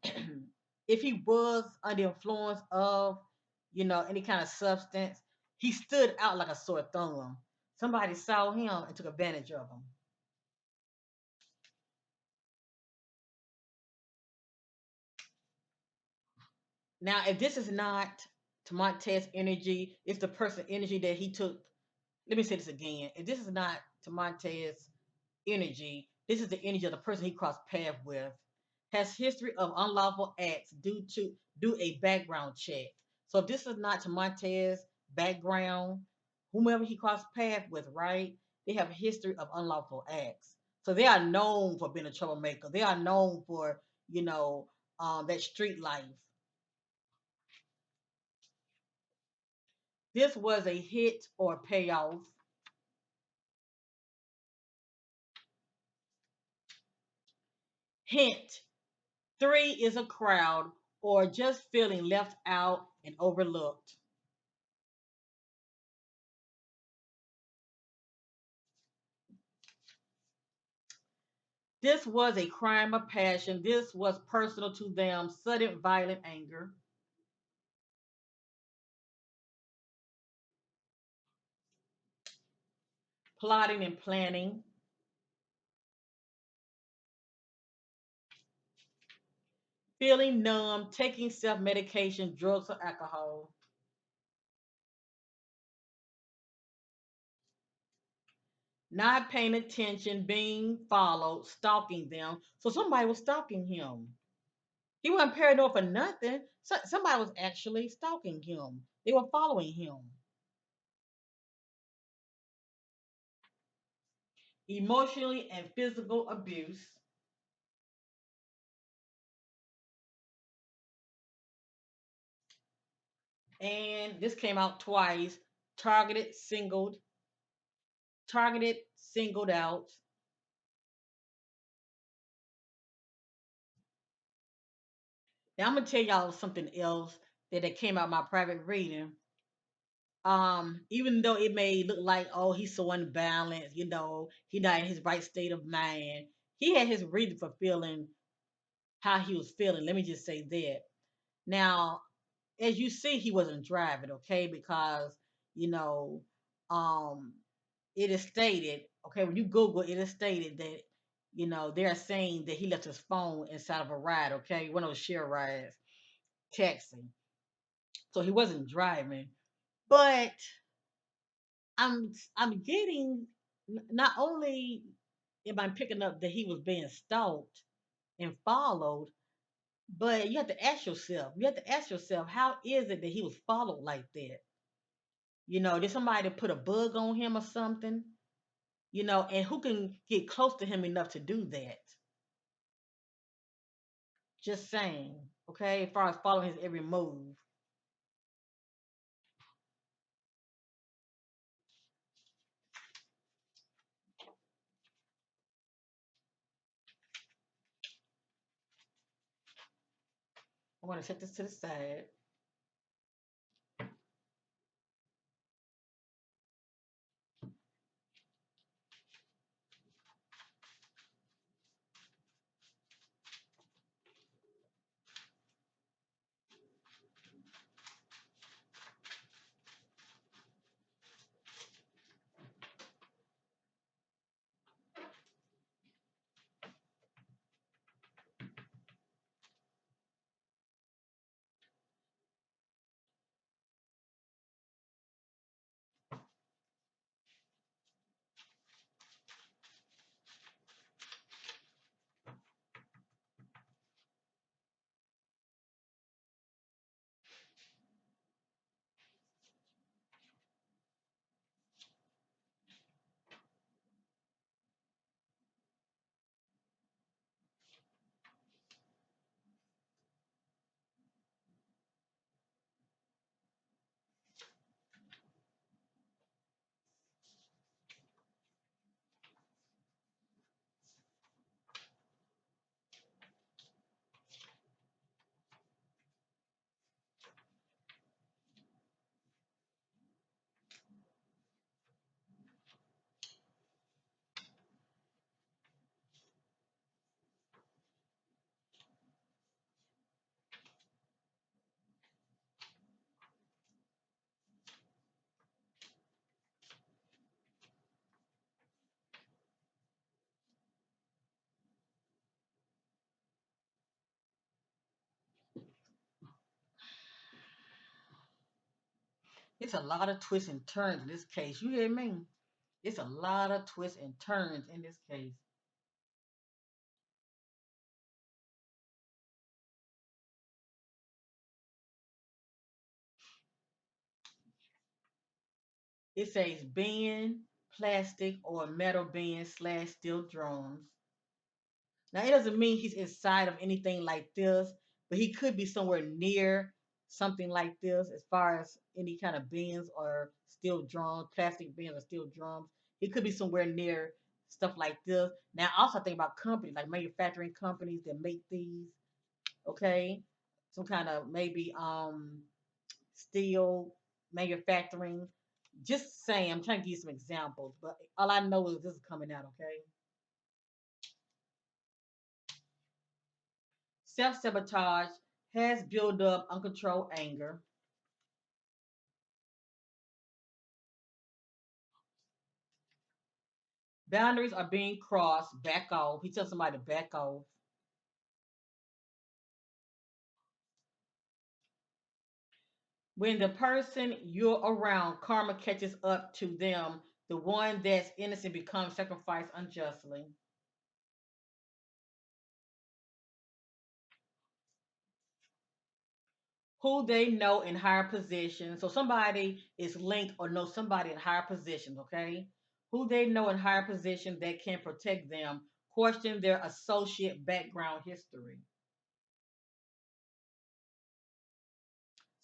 if he was under influence of, any kind of substance, he stood out like a sore thumb. Somebody saw him and took advantage of him. Now, if this is not Tamontes energy, it's the person energy that he took. Let me say this again. If this is not Tamontes energy, this is the energy of the person he crossed paths with, has history of unlawful acts due to do a background check. So if this is not to Montez background, whomever he crossed paths with, right? They have a history of unlawful acts. So they are known for being a troublemaker. They are known for, that street life. This was a hit or payoff. Hint, three is a crowd or just feeling left out and overlooked. This was a crime of passion. This was personal to them, sudden violent anger, plotting and planning, feeling numb, taking self medication, drugs, or alcohol, not paying attention, being followed, stalking them. So somebody was stalking him. He wasn't paranoid for nothing. Somebody was actually stalking him. They were following him. Emotionally and physical abuse. And this came out twice. Targeted, singled, targeted, singled out. Now I'm gonna tell y'all something else that came out my private reading. Even though it may look like, oh, he's so unbalanced, he not in his right state of mind. He had his reason for feeling how he was feeling. Let me just say that. Now, as you see, he wasn't driving, okay, because you know, um, it is stated, okay, when you Google, it is stated that they're saying that he left his phone inside of a ride, okay, one of those share rides, taxi. So he wasn't driving, but I'm getting not only am I picking up that he was being stalked and followed, but you have to ask yourself, how is it that he was followed like that? Did somebody put a bug on him or something? And who can get close to him enough to do that? Just saying, okay, as far as following his every move. I want to set this to the side. It's a lot of twists and turns in this case. You hear me? It's a lot of twists and turns in this case. It says bend, plastic, or metal bend slash steel drums. Now it doesn't mean he's inside of anything like this, but he could be somewhere near something like this as far as any kind of bends or steel drums, plastic bends or steel drums. He could be somewhere near stuff like this. Now I also think about companies like manufacturing companies that make these, okay? Some kind of maybe steel manufacturing. Just saying, I'm trying to give you some examples, but all I know is this is coming out, okay? Self sabotage has built up uncontrolled anger. Boundaries are being crossed. Back off. He tells somebody to back off. When the person you're around, karma catches up to them. The one that's innocent becomes sacrificed unjustly. Who they know in higher positions. So somebody is linked or knows somebody in higher positions, okay? Who they know in higher positions that can protect them. Question their associate background history.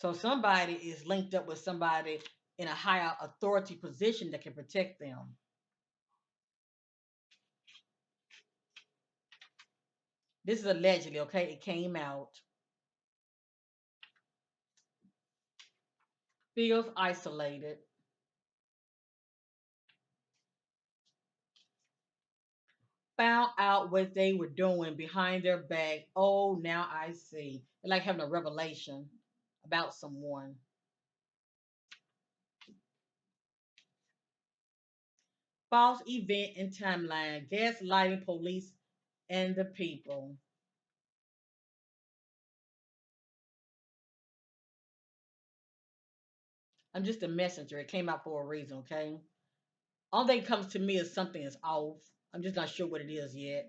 So somebody is linked up with somebody in a higher authority position that can protect them. This is allegedly, okay? It came out. Feels isolated. Found out what they were doing behind their back. Oh, now I see. It's like having a revelation about someone. False event and timeline. Gaslighting police and the people. I'm just a messenger. It came out for a reason, okay? All that comes to me is something is off. I'm just not sure what it is yet.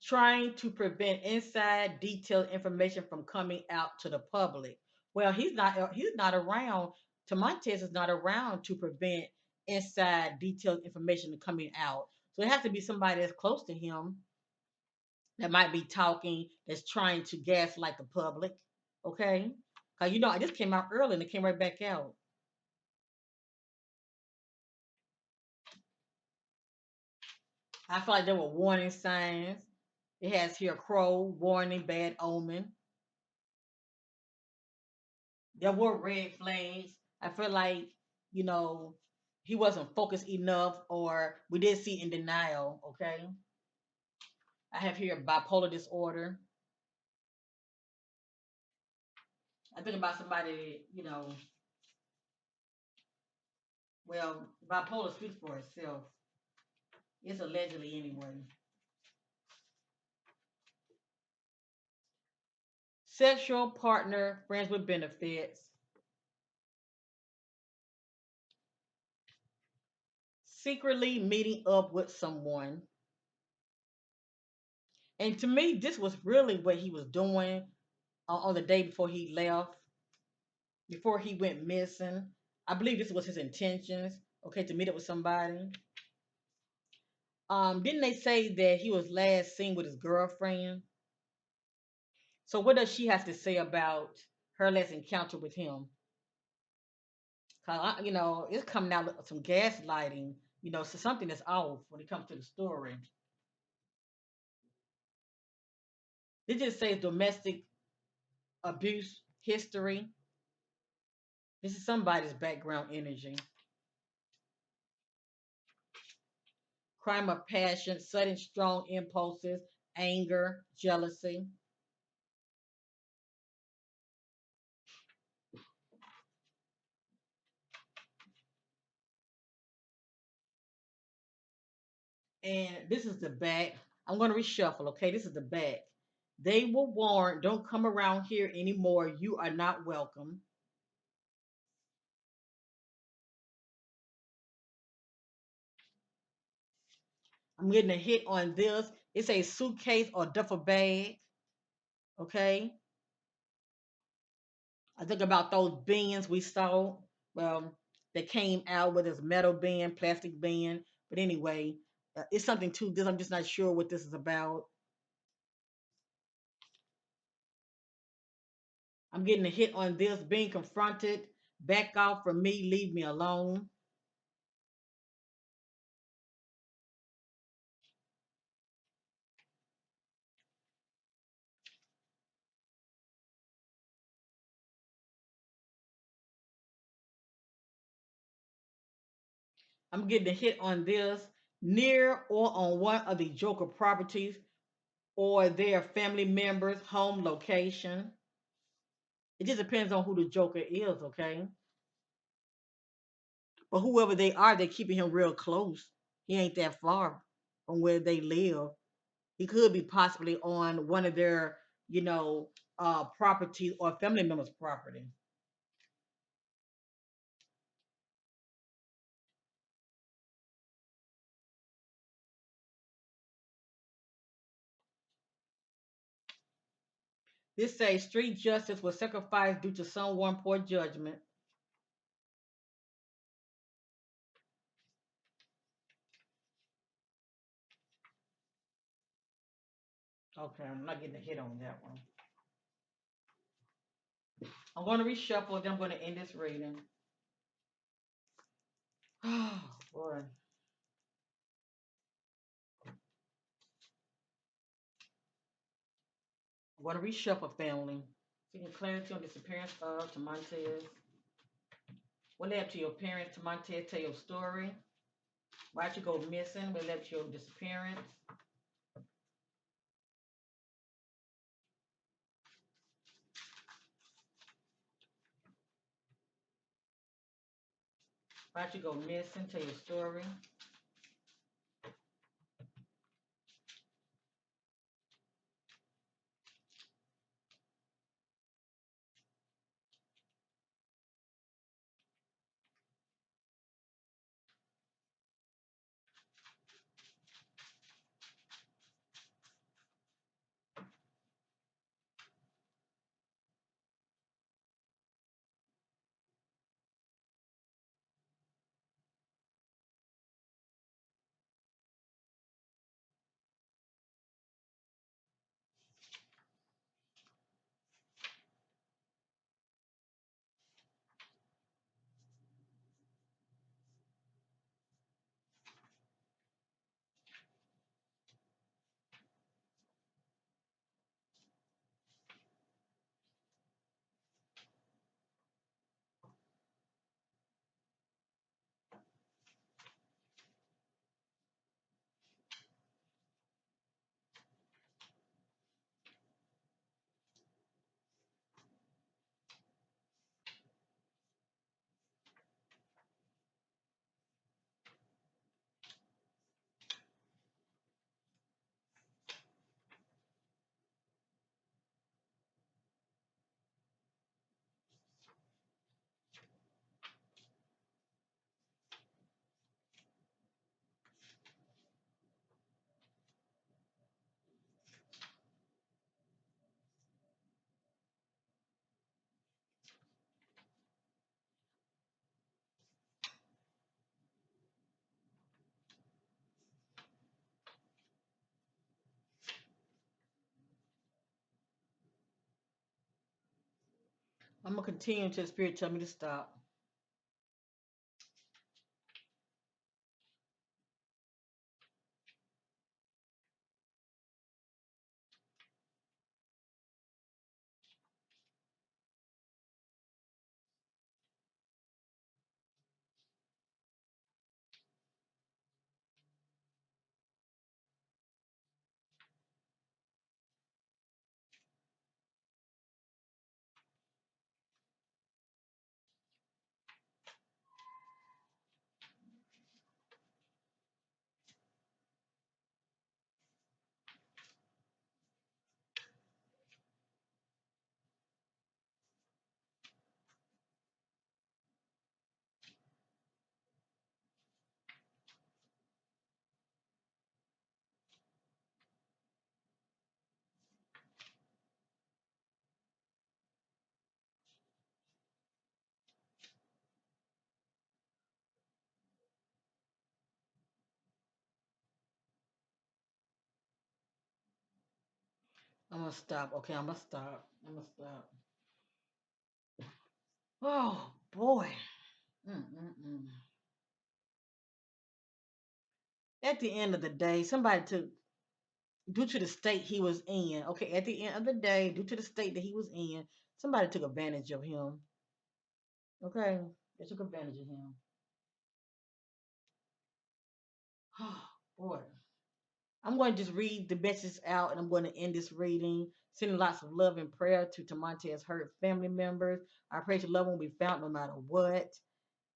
Trying to prevent inside detailed information from coming out to the public. Well, he's not around. Montez is not around to prevent inside detailed information coming out. So it has to be somebody that's close to him that might be talking, that's trying to gaslight the public. Okay? Because I just came out early and it came right back out. I feel like there were warning signs. It has here crow, warning, bad omen. There were red flags. I feel like, you know, he wasn't focused enough, or we did see in denial. Okay. I have here bipolar disorder. I think about somebody, well, bipolar speaks for itself. It's allegedly anyway. Sexual partner, friends with benefits, secretly meeting up with someone. And to me, this was really what he was doing on the day before he left, before he went missing. I believe this was his intentions, okay, to meet up with somebody. Didn't they say that he was last seen with his girlfriend? So what does she have to say about her last encounter with him? Cause it's coming out with some gaslighting. So something that's off when it comes to the story. It just says domestic abuse history. This is somebody's background energy. Crime of passion, sudden strong impulses, anger, jealousy. And this is the back. I'm going to reshuffle, okay? This is the back. They were warned, don't come around here anymore. You are not welcome. I'm getting a hit on this. It's a suitcase or duffel bag, okay? I think about those bins we saw. Well, they came out with this metal bin, plastic bin. But anyway, it's something to this. I'm just not sure what this is about. I'm getting a hit on this. Being confronted. Back off from me. Leave me alone. I'm getting a hit on this. Near or on one of the Joker properties or their family members' home location. It just depends on who the Joker is, okay? But whoever they are, they're keeping him real close. He ain't that far from where they live. He could be possibly on one of their, you know, property or family members' property. This says street justice was sacrificed due to someone poor judgment. Okay, I'm not getting a hit on that one. I'm going to reshuffle, then I'm going to end this reading. Oh, boy. I'm going to reshuffle, family. Seeking clarity on disappearance of to Montez. What led to your parents to Montez? Tell your story. Why'd you go missing? What led to your disappearance? Why'd you go missing? Tell your story. I'm gonna continue until the spirit tell me to stop. I'm gonna stop. Okay, I'm gonna stop. I'm gonna stop. Oh boy. Mm-mm-mm. At the end of the day, somebody took, due to the state he was in. Okay, at the end of the day, due to the state that he was in, somebody took advantage of him. Okay, they took advantage of him. Oh boy. I'm going to just read the message out and I'm going to end this reading. Sending lots of love and prayer to Tamonte's hurt family members. I pray your love will be found no matter what.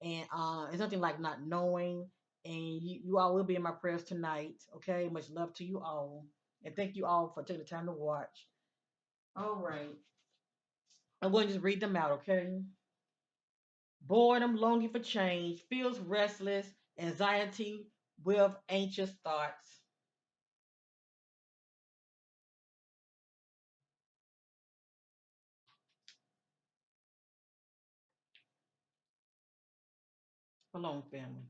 And it's nothing like not knowing. And you all will be in my prayers tonight. Okay, much love to you all. And thank you all for taking the time to watch. All right. I'm going to just read them out, okay? Boredom, longing for change, feels restless, anxiety with anxious thoughts. Hold family.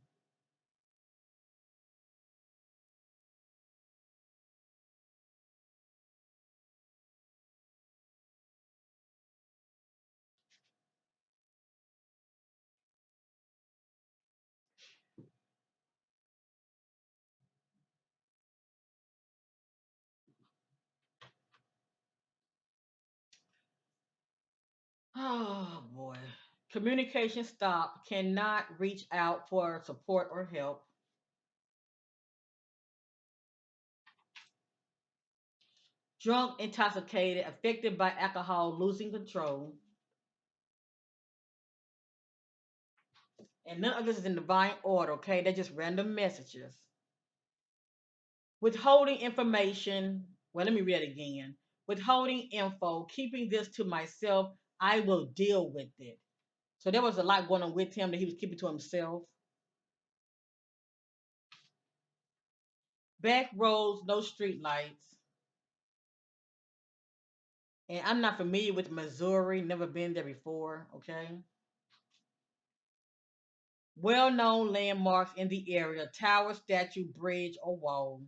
Oh boy. Communication stop, cannot reach out for support or help. Drunk, intoxicated, affected by alcohol, losing control. And none of this is in divine order, okay? They're just random messages. Withholding information. Well, let me read it again. Withholding info, keeping this to myself. I will deal with it. So there was a lot going on with him that he was keeping to himself. Back roads, no street lights. And I'm not familiar with Missouri, never been there before, okay? Well known landmarks in the area tower, statue, bridge, or wall.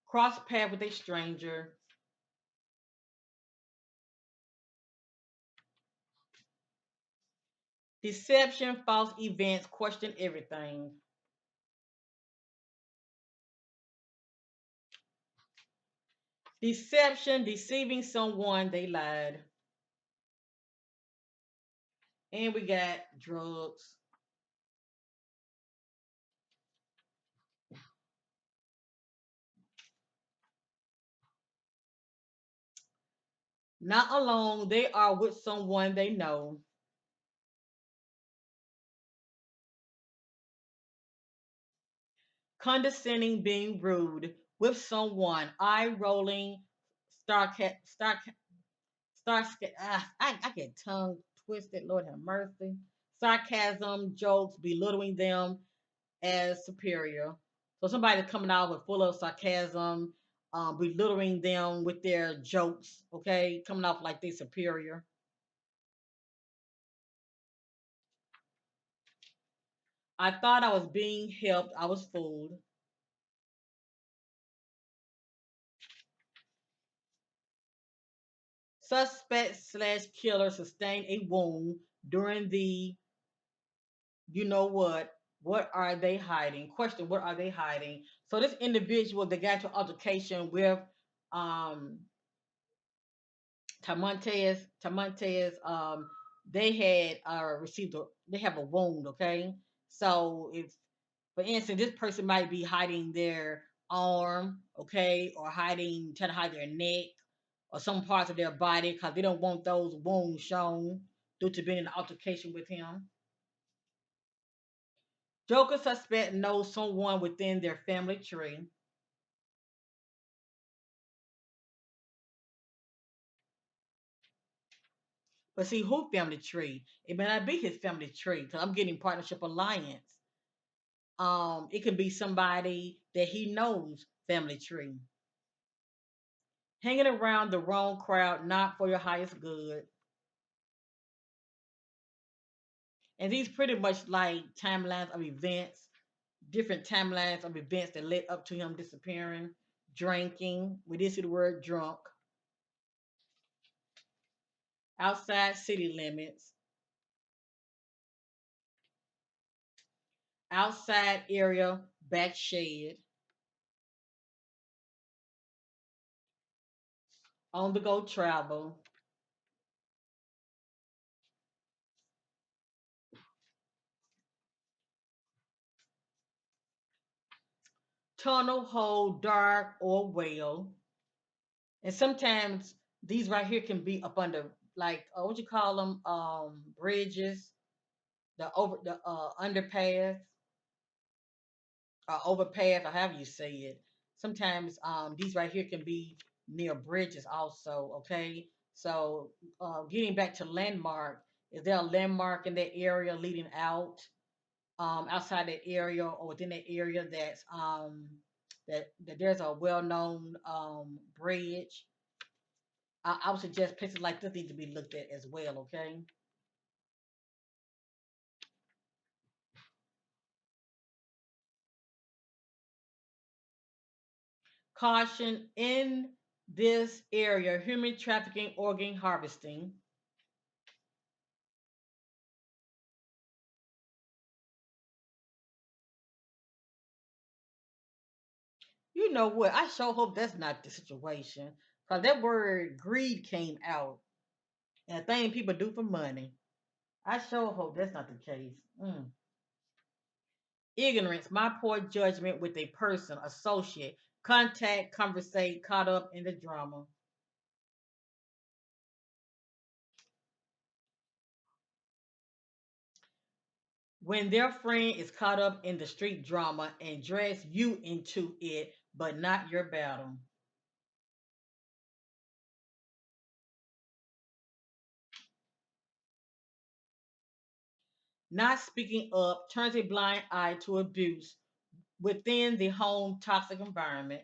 Cross path with a stranger. Deception, false events, question everything. Deception, deceiving someone, they lied. And we got drugs. Not alone, they are with someone they know. Condescending, being rude with someone. Eye rolling, star cat, star. I get tongue twisted. Lord have mercy. Sarcasm, jokes, belittling them as superior. So somebody coming out with full of sarcasm, belittling them with their jokes. Okay, coming off like they superior. I thought I was being helped. I was fooled. Suspect slash killer sustained a wound during the you know what? What are they hiding? Question, what are they hiding? So this individual that got into altercation with um Tamontez, they had they have a wound, okay? So if for instance, this person might be hiding their arm, okay, or trying to hide their neck or some parts of their body because they don't want those wounds shown due to being in an altercation with him. Joker suspect knows someone within their family tree. But see, who family tree? It may not be his family tree because I'm getting partnership alliance. It can be somebody that he knows family tree. Hanging around the wrong crowd, not for your highest good. And these pretty much like timelines of events, different timelines of events that led up to him disappearing, drinking. We did see the word drunk. Outside city limits, outside area, back shed, on the go travel, tunnel, hole, dark, or well. And sometimes these right here can be up under like what you call them, bridges, the underpass or overpass or however you say it. Sometimes these right here can be near bridges also. Okay, so getting back to landmark, is there a landmark in that area leading out outside that area or within that area that there's a well-known bridge? I would suggest places like this need to be looked at as well. Okay. Caution in this area: human trafficking, organ harvesting. You know what? I sure hope that's not the situation. Because that word greed came out. And a thing people do for money. I sure hope that's not the case. Ignorance, my poor judgment with a person, associate, contact, conversate, caught up in the drama. When their friend is caught up in the street drama and drags you into it, but not your battle. Not speaking up turns a blind eye to abuse within the home toxic environment.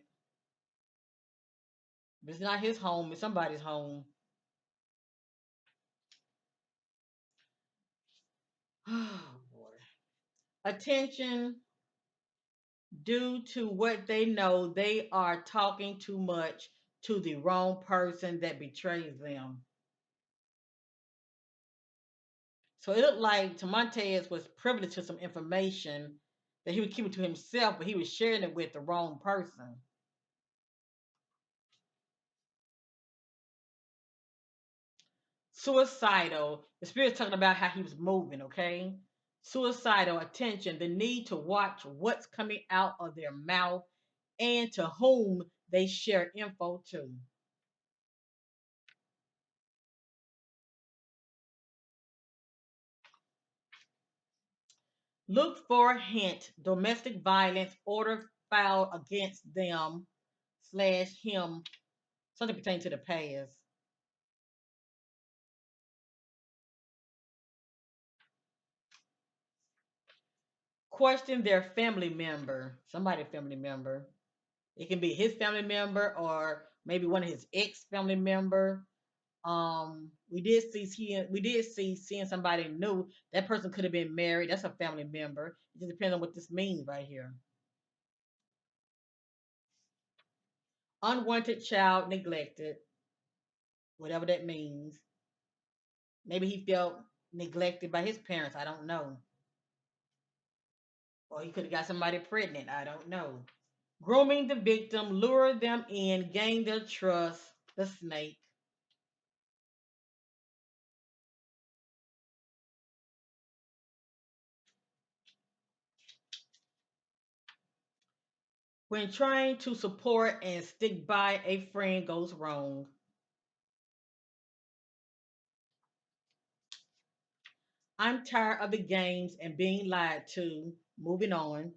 If it's not his home, it's somebody's home. Oh boy. Attention due to what they know they are talking too much to the wrong person that betrays them. So it looked like Montez was privileged to some information that he would keep it to himself, but he was sharing it with the wrong person. Suicidal. The spirit's talking about how he was moving, okay? Suicidal, attention, the need to watch what's coming out of their mouth and to whom they share info to. Look for a hint, domestic violence, order filed against them slash him, something pertaining to the past. Question their family member, somebody family member. It can be his family member or maybe one of his ex family member. We did see seeing somebody new. That person could have been married. That's a family member. It just depends on what this means right here. Unwanted child neglected, whatever that means. Maybe he felt neglected by his parents. I don't know. Or he could have got somebody pregnant. I don't know. Grooming the victim, lure them in, gain their trust. The snake. When trying to support and stick by a friend goes wrong. I'm tired of the games and being lied to. Moving on.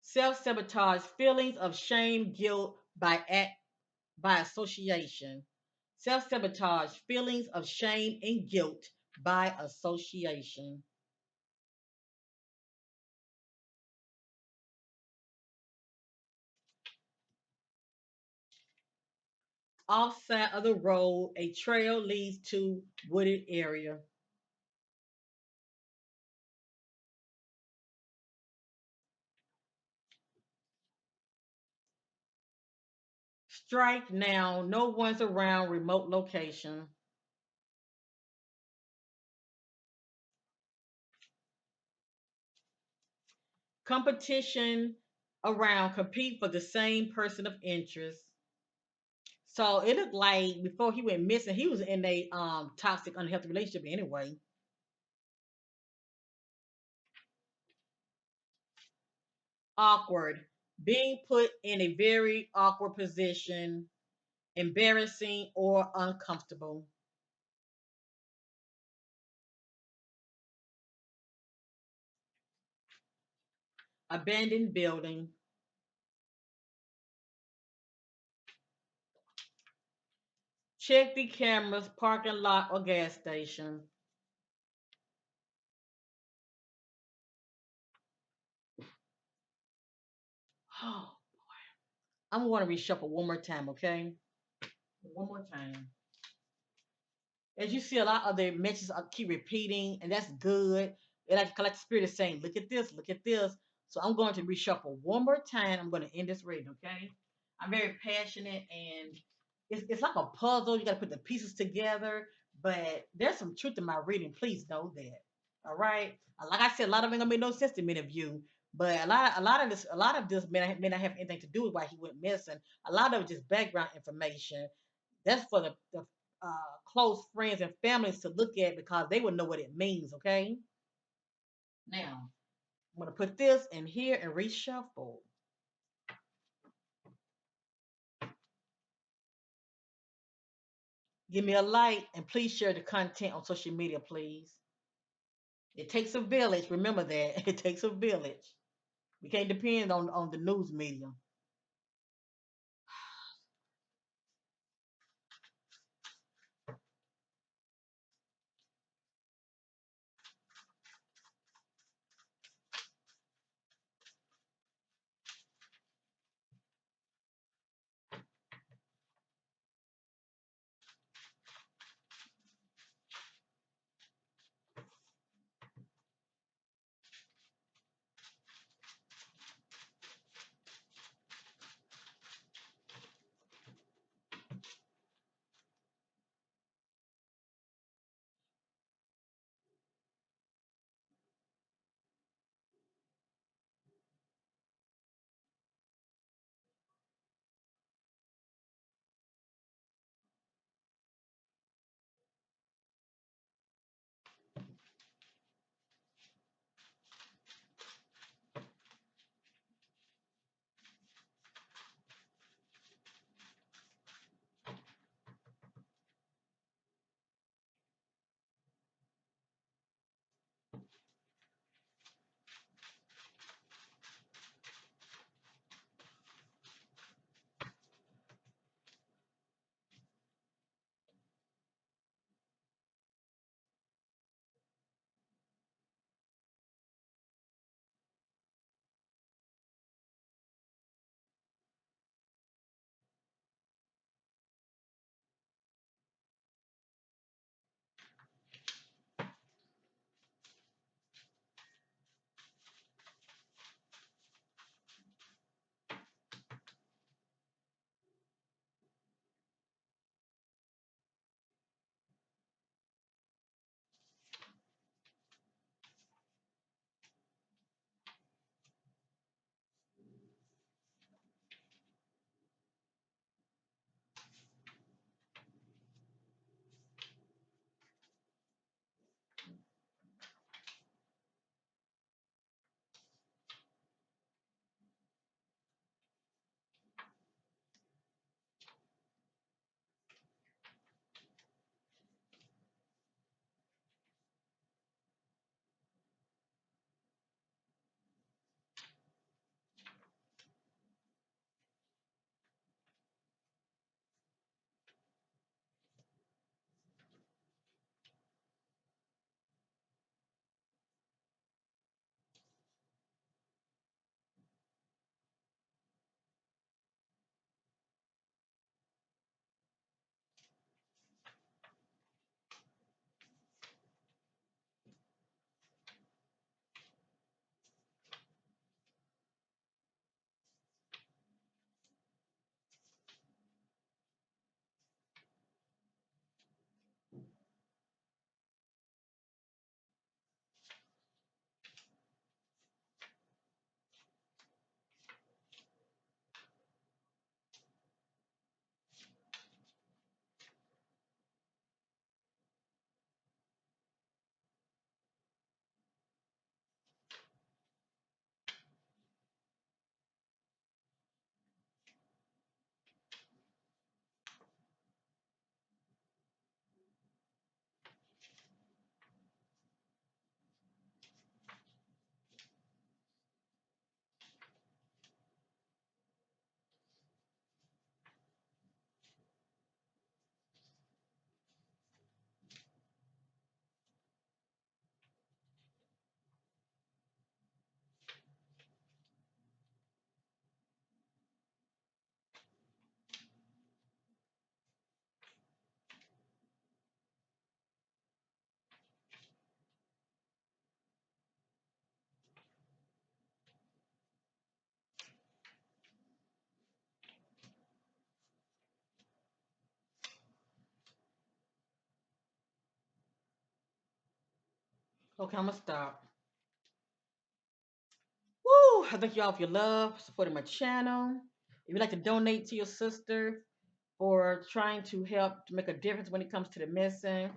Self sabotage, feelings of shame, guilt by association. Self sabotage, feelings of shame and guilt by association. Offside of the road, a trail leads to wooded area. Strike now, no one's around, remote location. Competition around, compete for the same person of interest. So it looked like before he went missing, he was in a toxic, unhealthy relationship anyway. Awkward. Being put in a very awkward position, embarrassing or uncomfortable. Abandoned building. Check the cameras, parking lot or gas station. I'm going to reshuffle one more time, okay? One more time. As you see, a lot of the mentions keep repeating, and that's good. It like the spirit is saying, "Look at this, look at this." So I'm going to reshuffle one more time. I'm going to end this reading, okay? I'm very passionate, and it's like a puzzle. You got to put the pieces together, but there's some truth in my reading. Please know that. All right. Like I said, a lot of it gonna make no sense to many of you, but a lot of this may not have anything to do with why he went missing. A lot of it just background information. That's for the close friends and families to look at because they would know what it means. Okay. Now I'm gonna put this in here and reshuffle. Give me a like and please share the content on social media, please. It takes a village. Remember that it takes a village. We can't depend on the news media. Okay, I'm gonna stop. Woo! I thank you all for your love, supporting my channel. If you'd like to donate to your sister or trying to help to make a difference when it comes to the missing,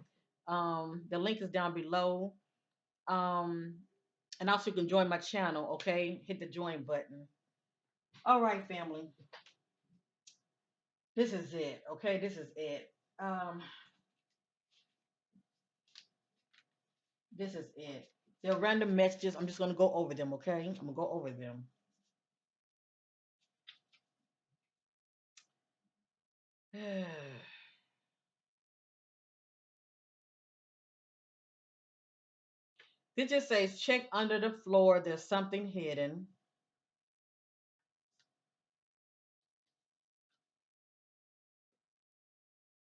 the link is down below. Um, and also you can join my channel. Okay, hit the join button. All right, family. This is it. Okay, this is it. Um, this is it. They're random messages. I'm just gonna go over them. Okay, I'm gonna go over them. It just says check under the floor. There's something hidden.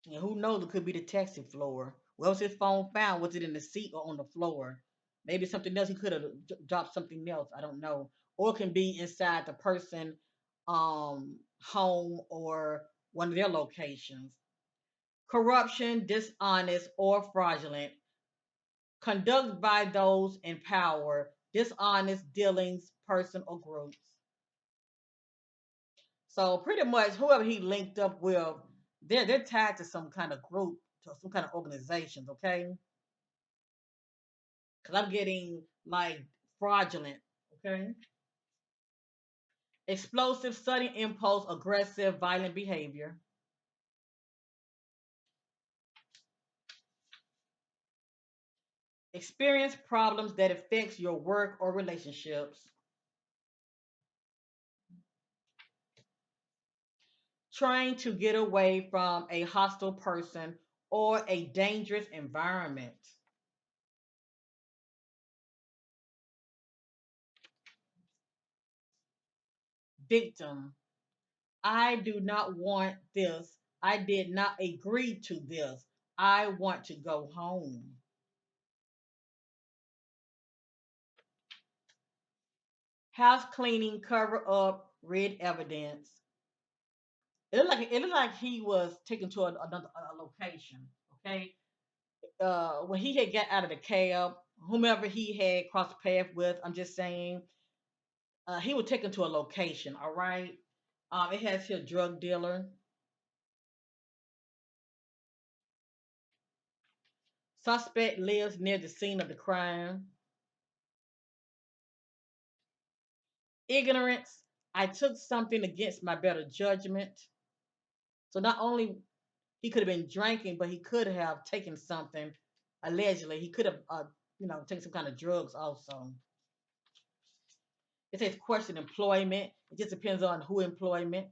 And who knows? It could be the taxi floor. Where was his phone found? Was it in the seat or on the floor? Maybe something else. He could have dropped something else. I don't know. Or it can be inside the person home or one of their locations. Corruption, dishonest, or fraudulent. Conducted by those in power. Dishonest dealings, person or groups. So pretty much whoever he linked up with, they're tied to some kind of group, to some kind of organizations, okay? Because I'm getting like fraudulent, okay? Explosive, sudden impulse, aggressive, violent behavior. Experience problems that affects your work or relationships. Trying to get away from a hostile person or a dangerous environment. Victim. I do not want this. I did not agree to this. I want to go home. House cleaning, cover up, red evidence. It looked like he was taken to another a location. Okay, when he had got out of the cab, whomever he had crossed path with, I'm just saying, he was taken to a location. All right, it has here drug dealer. Suspect lives near the scene of the crime. Ignorance. I took something against my better judgment. So not only he could have been drinking, but he could have taken something. Allegedly, he could have, taken some kind of drugs also. It says question employment. It just depends on who employment.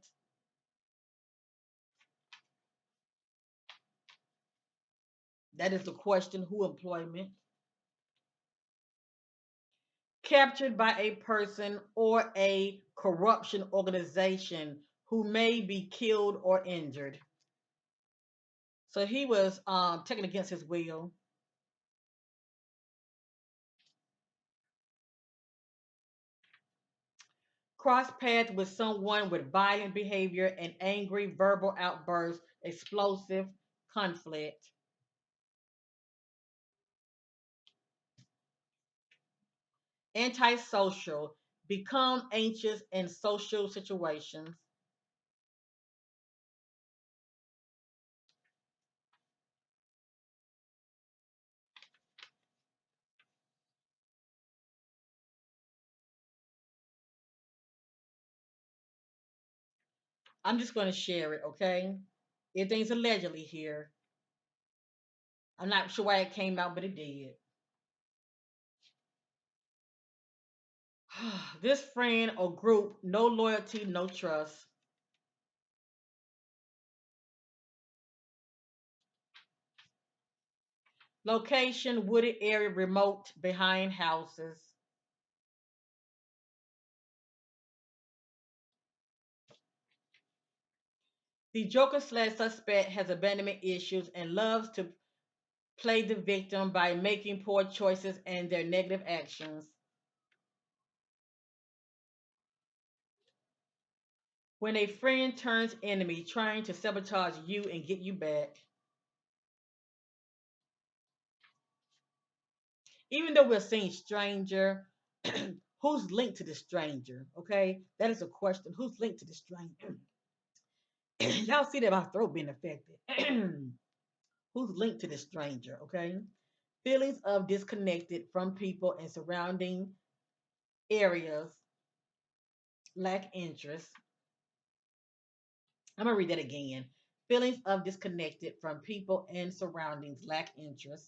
That is the question, who employment. Captured by a person or a corruption organization who may be killed or injured. So he was taken against his will. Cross paths with someone with violent behavior and angry verbal outbursts, explosive conflict. Antisocial, become anxious in social situations. I'm just going to share it, okay? Everything's allegedly here. I'm not sure why it came out, but it did. This friend or group, no loyalty, no trust. Location, wooded area, remote, behind houses. The Joker slash suspect has abandonment issues and loves to play the victim by making poor choices and their negative actions. When a friend turns enemy, trying to sabotage you and get you back. Even though we're saying stranger, who's linked to the stranger? Okay, that is a question. Who's linked to the stranger? Y'all see that my throat being affected. Who's linked to the stranger? Okay, feelings of disconnected from people and surrounding areas, lack interest. I'm gonna read that again. Feelings of disconnected from people and surroundings, lack interest.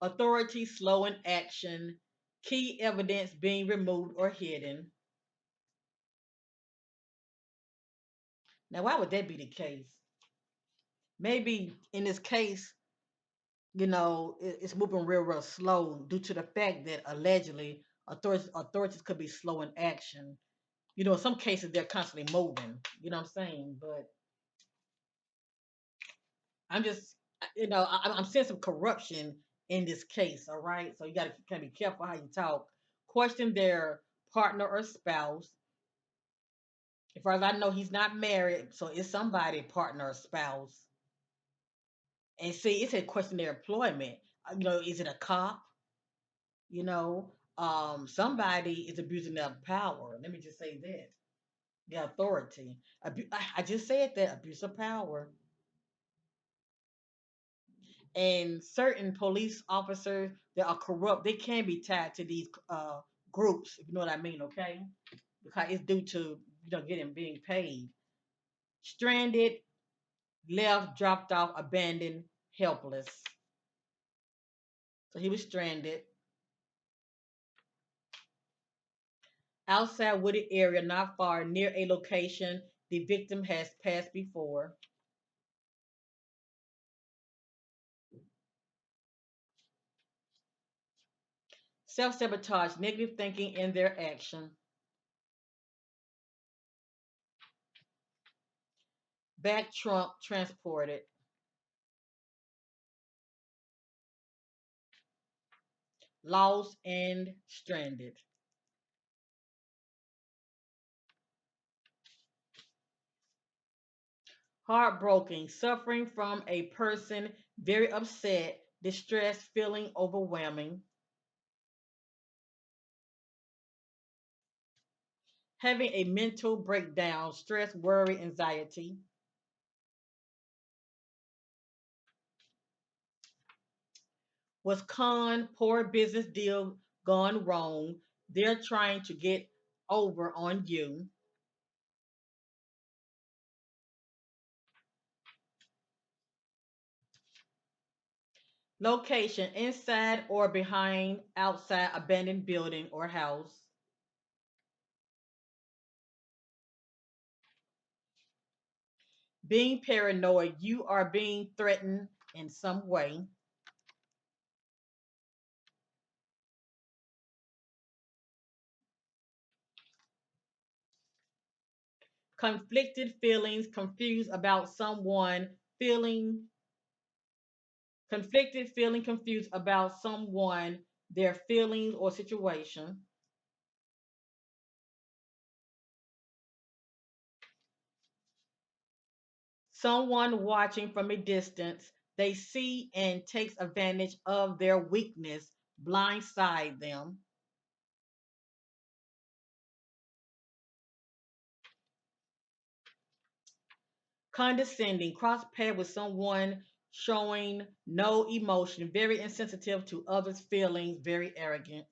Authority slow in action, key evidence being removed or hidden. Now, why would that be the case? Maybe in this case, it's moving real slow due to the fact that allegedly authorities could be slow in action. In some cases they're constantly moving. You know what I'm saying? But I'm just, I'm seeing some corruption in this case. All right, so you got to kind of be careful how you talk. Question their partner or spouse. As far as I know, he's not married, so it's somebody, partner or spouse. And see, it's a question their employment. Is it a cop? Somebody is abusing their power. Let me just say that the authority. I just said that abuse of power. And certain police officers that are corrupt, they can be tied to these groups, if you know what I mean, okay? Because it's due to getting being paid. Stranded, left, dropped off, abandoned, helpless. So he was stranded outside wooded area, not far near a location the victim has passed before. Self sabotage, negative thinking in their action. Back trunk transported. Lost and stranded. Heartbroken, suffering from a person, very upset, distressed, feeling overwhelming. Having a mental breakdown, stress, worry, anxiety. Was con, poor business deal gone wrong. They're trying to get over on you. Location, inside or behind, outside, abandoned building or house. Being paranoid, you are being threatened in some way. Conflicted feelings, confused about someone, feeling conflicted, feeling confused about someone, their feelings or situation. Someone watching from a distance, they see and takes advantage of their weakness, blindside them. Condescending, cross path with someone showing no emotion, very insensitive to others' feelings, very arrogant.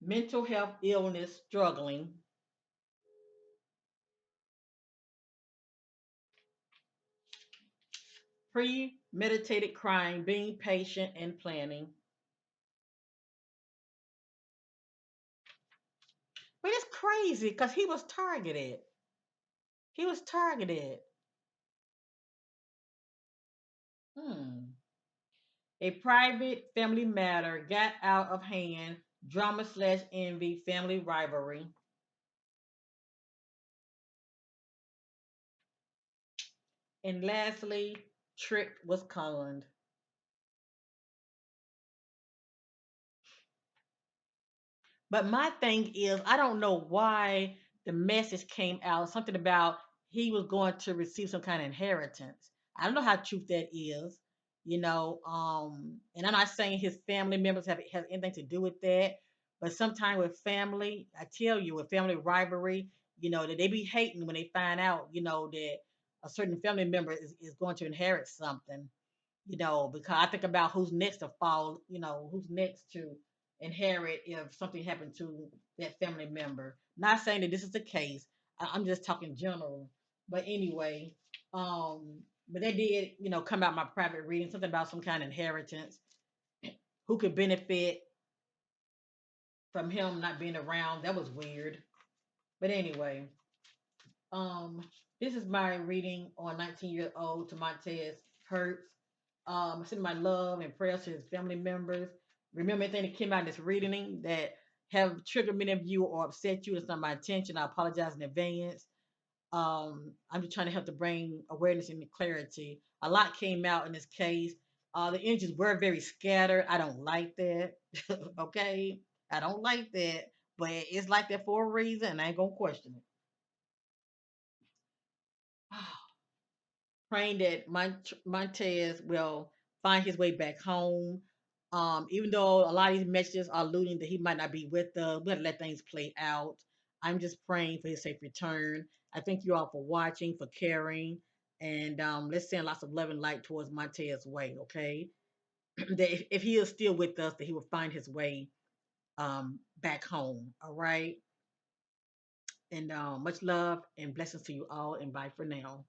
Mental health illness, struggling. Premeditated crime, being patient and planning. But it's crazy because he was targeted. He was targeted. Hmm. A private family matter got out of hand. Drama slash envy, family rivalry. And lastly, tricked was conned. But my thing is, I don't know why the message came out. Something about he was going to receive some kind of inheritance. I don't know how true that is, and I'm not saying his family members have has anything to do with that. But sometimes with family, I tell you, with family rivalry, that they be hating when they find out, that a certain family member is going to inherit something, because I think about who's next to fall, who's next to inherit if something happened to that family member. Not saying that this is the case. I'm just talking general. But anyway, but they did, come out my private reading, something about some kind of inheritance, who could benefit from him not being around. That was weird. But anyway, Um, this is my reading on 19-year-old to Montez Hertz. Sending my love and prayers to his family members. Remember anything that came out of this reading that have triggered many of you or upset you. It's not my intention. I apologize in advance. I'm just trying to help to bring awareness and clarity. A lot came out in this case. The images were very scattered. I don't like that. Okay, I don't like that, but it's like that for a reason, and I ain't gonna question it. Praying that Montez will find his way back home. Even though a lot of these messages are alluding that he might not be with us, we have to let things play out. I'm just praying for his safe return. I thank you all for watching, for caring, and let's send lots of love and light towards Montez's way, okay? That if he is still with us, that he will find his way back home, all right? And much love and blessings to you all, and bye for now.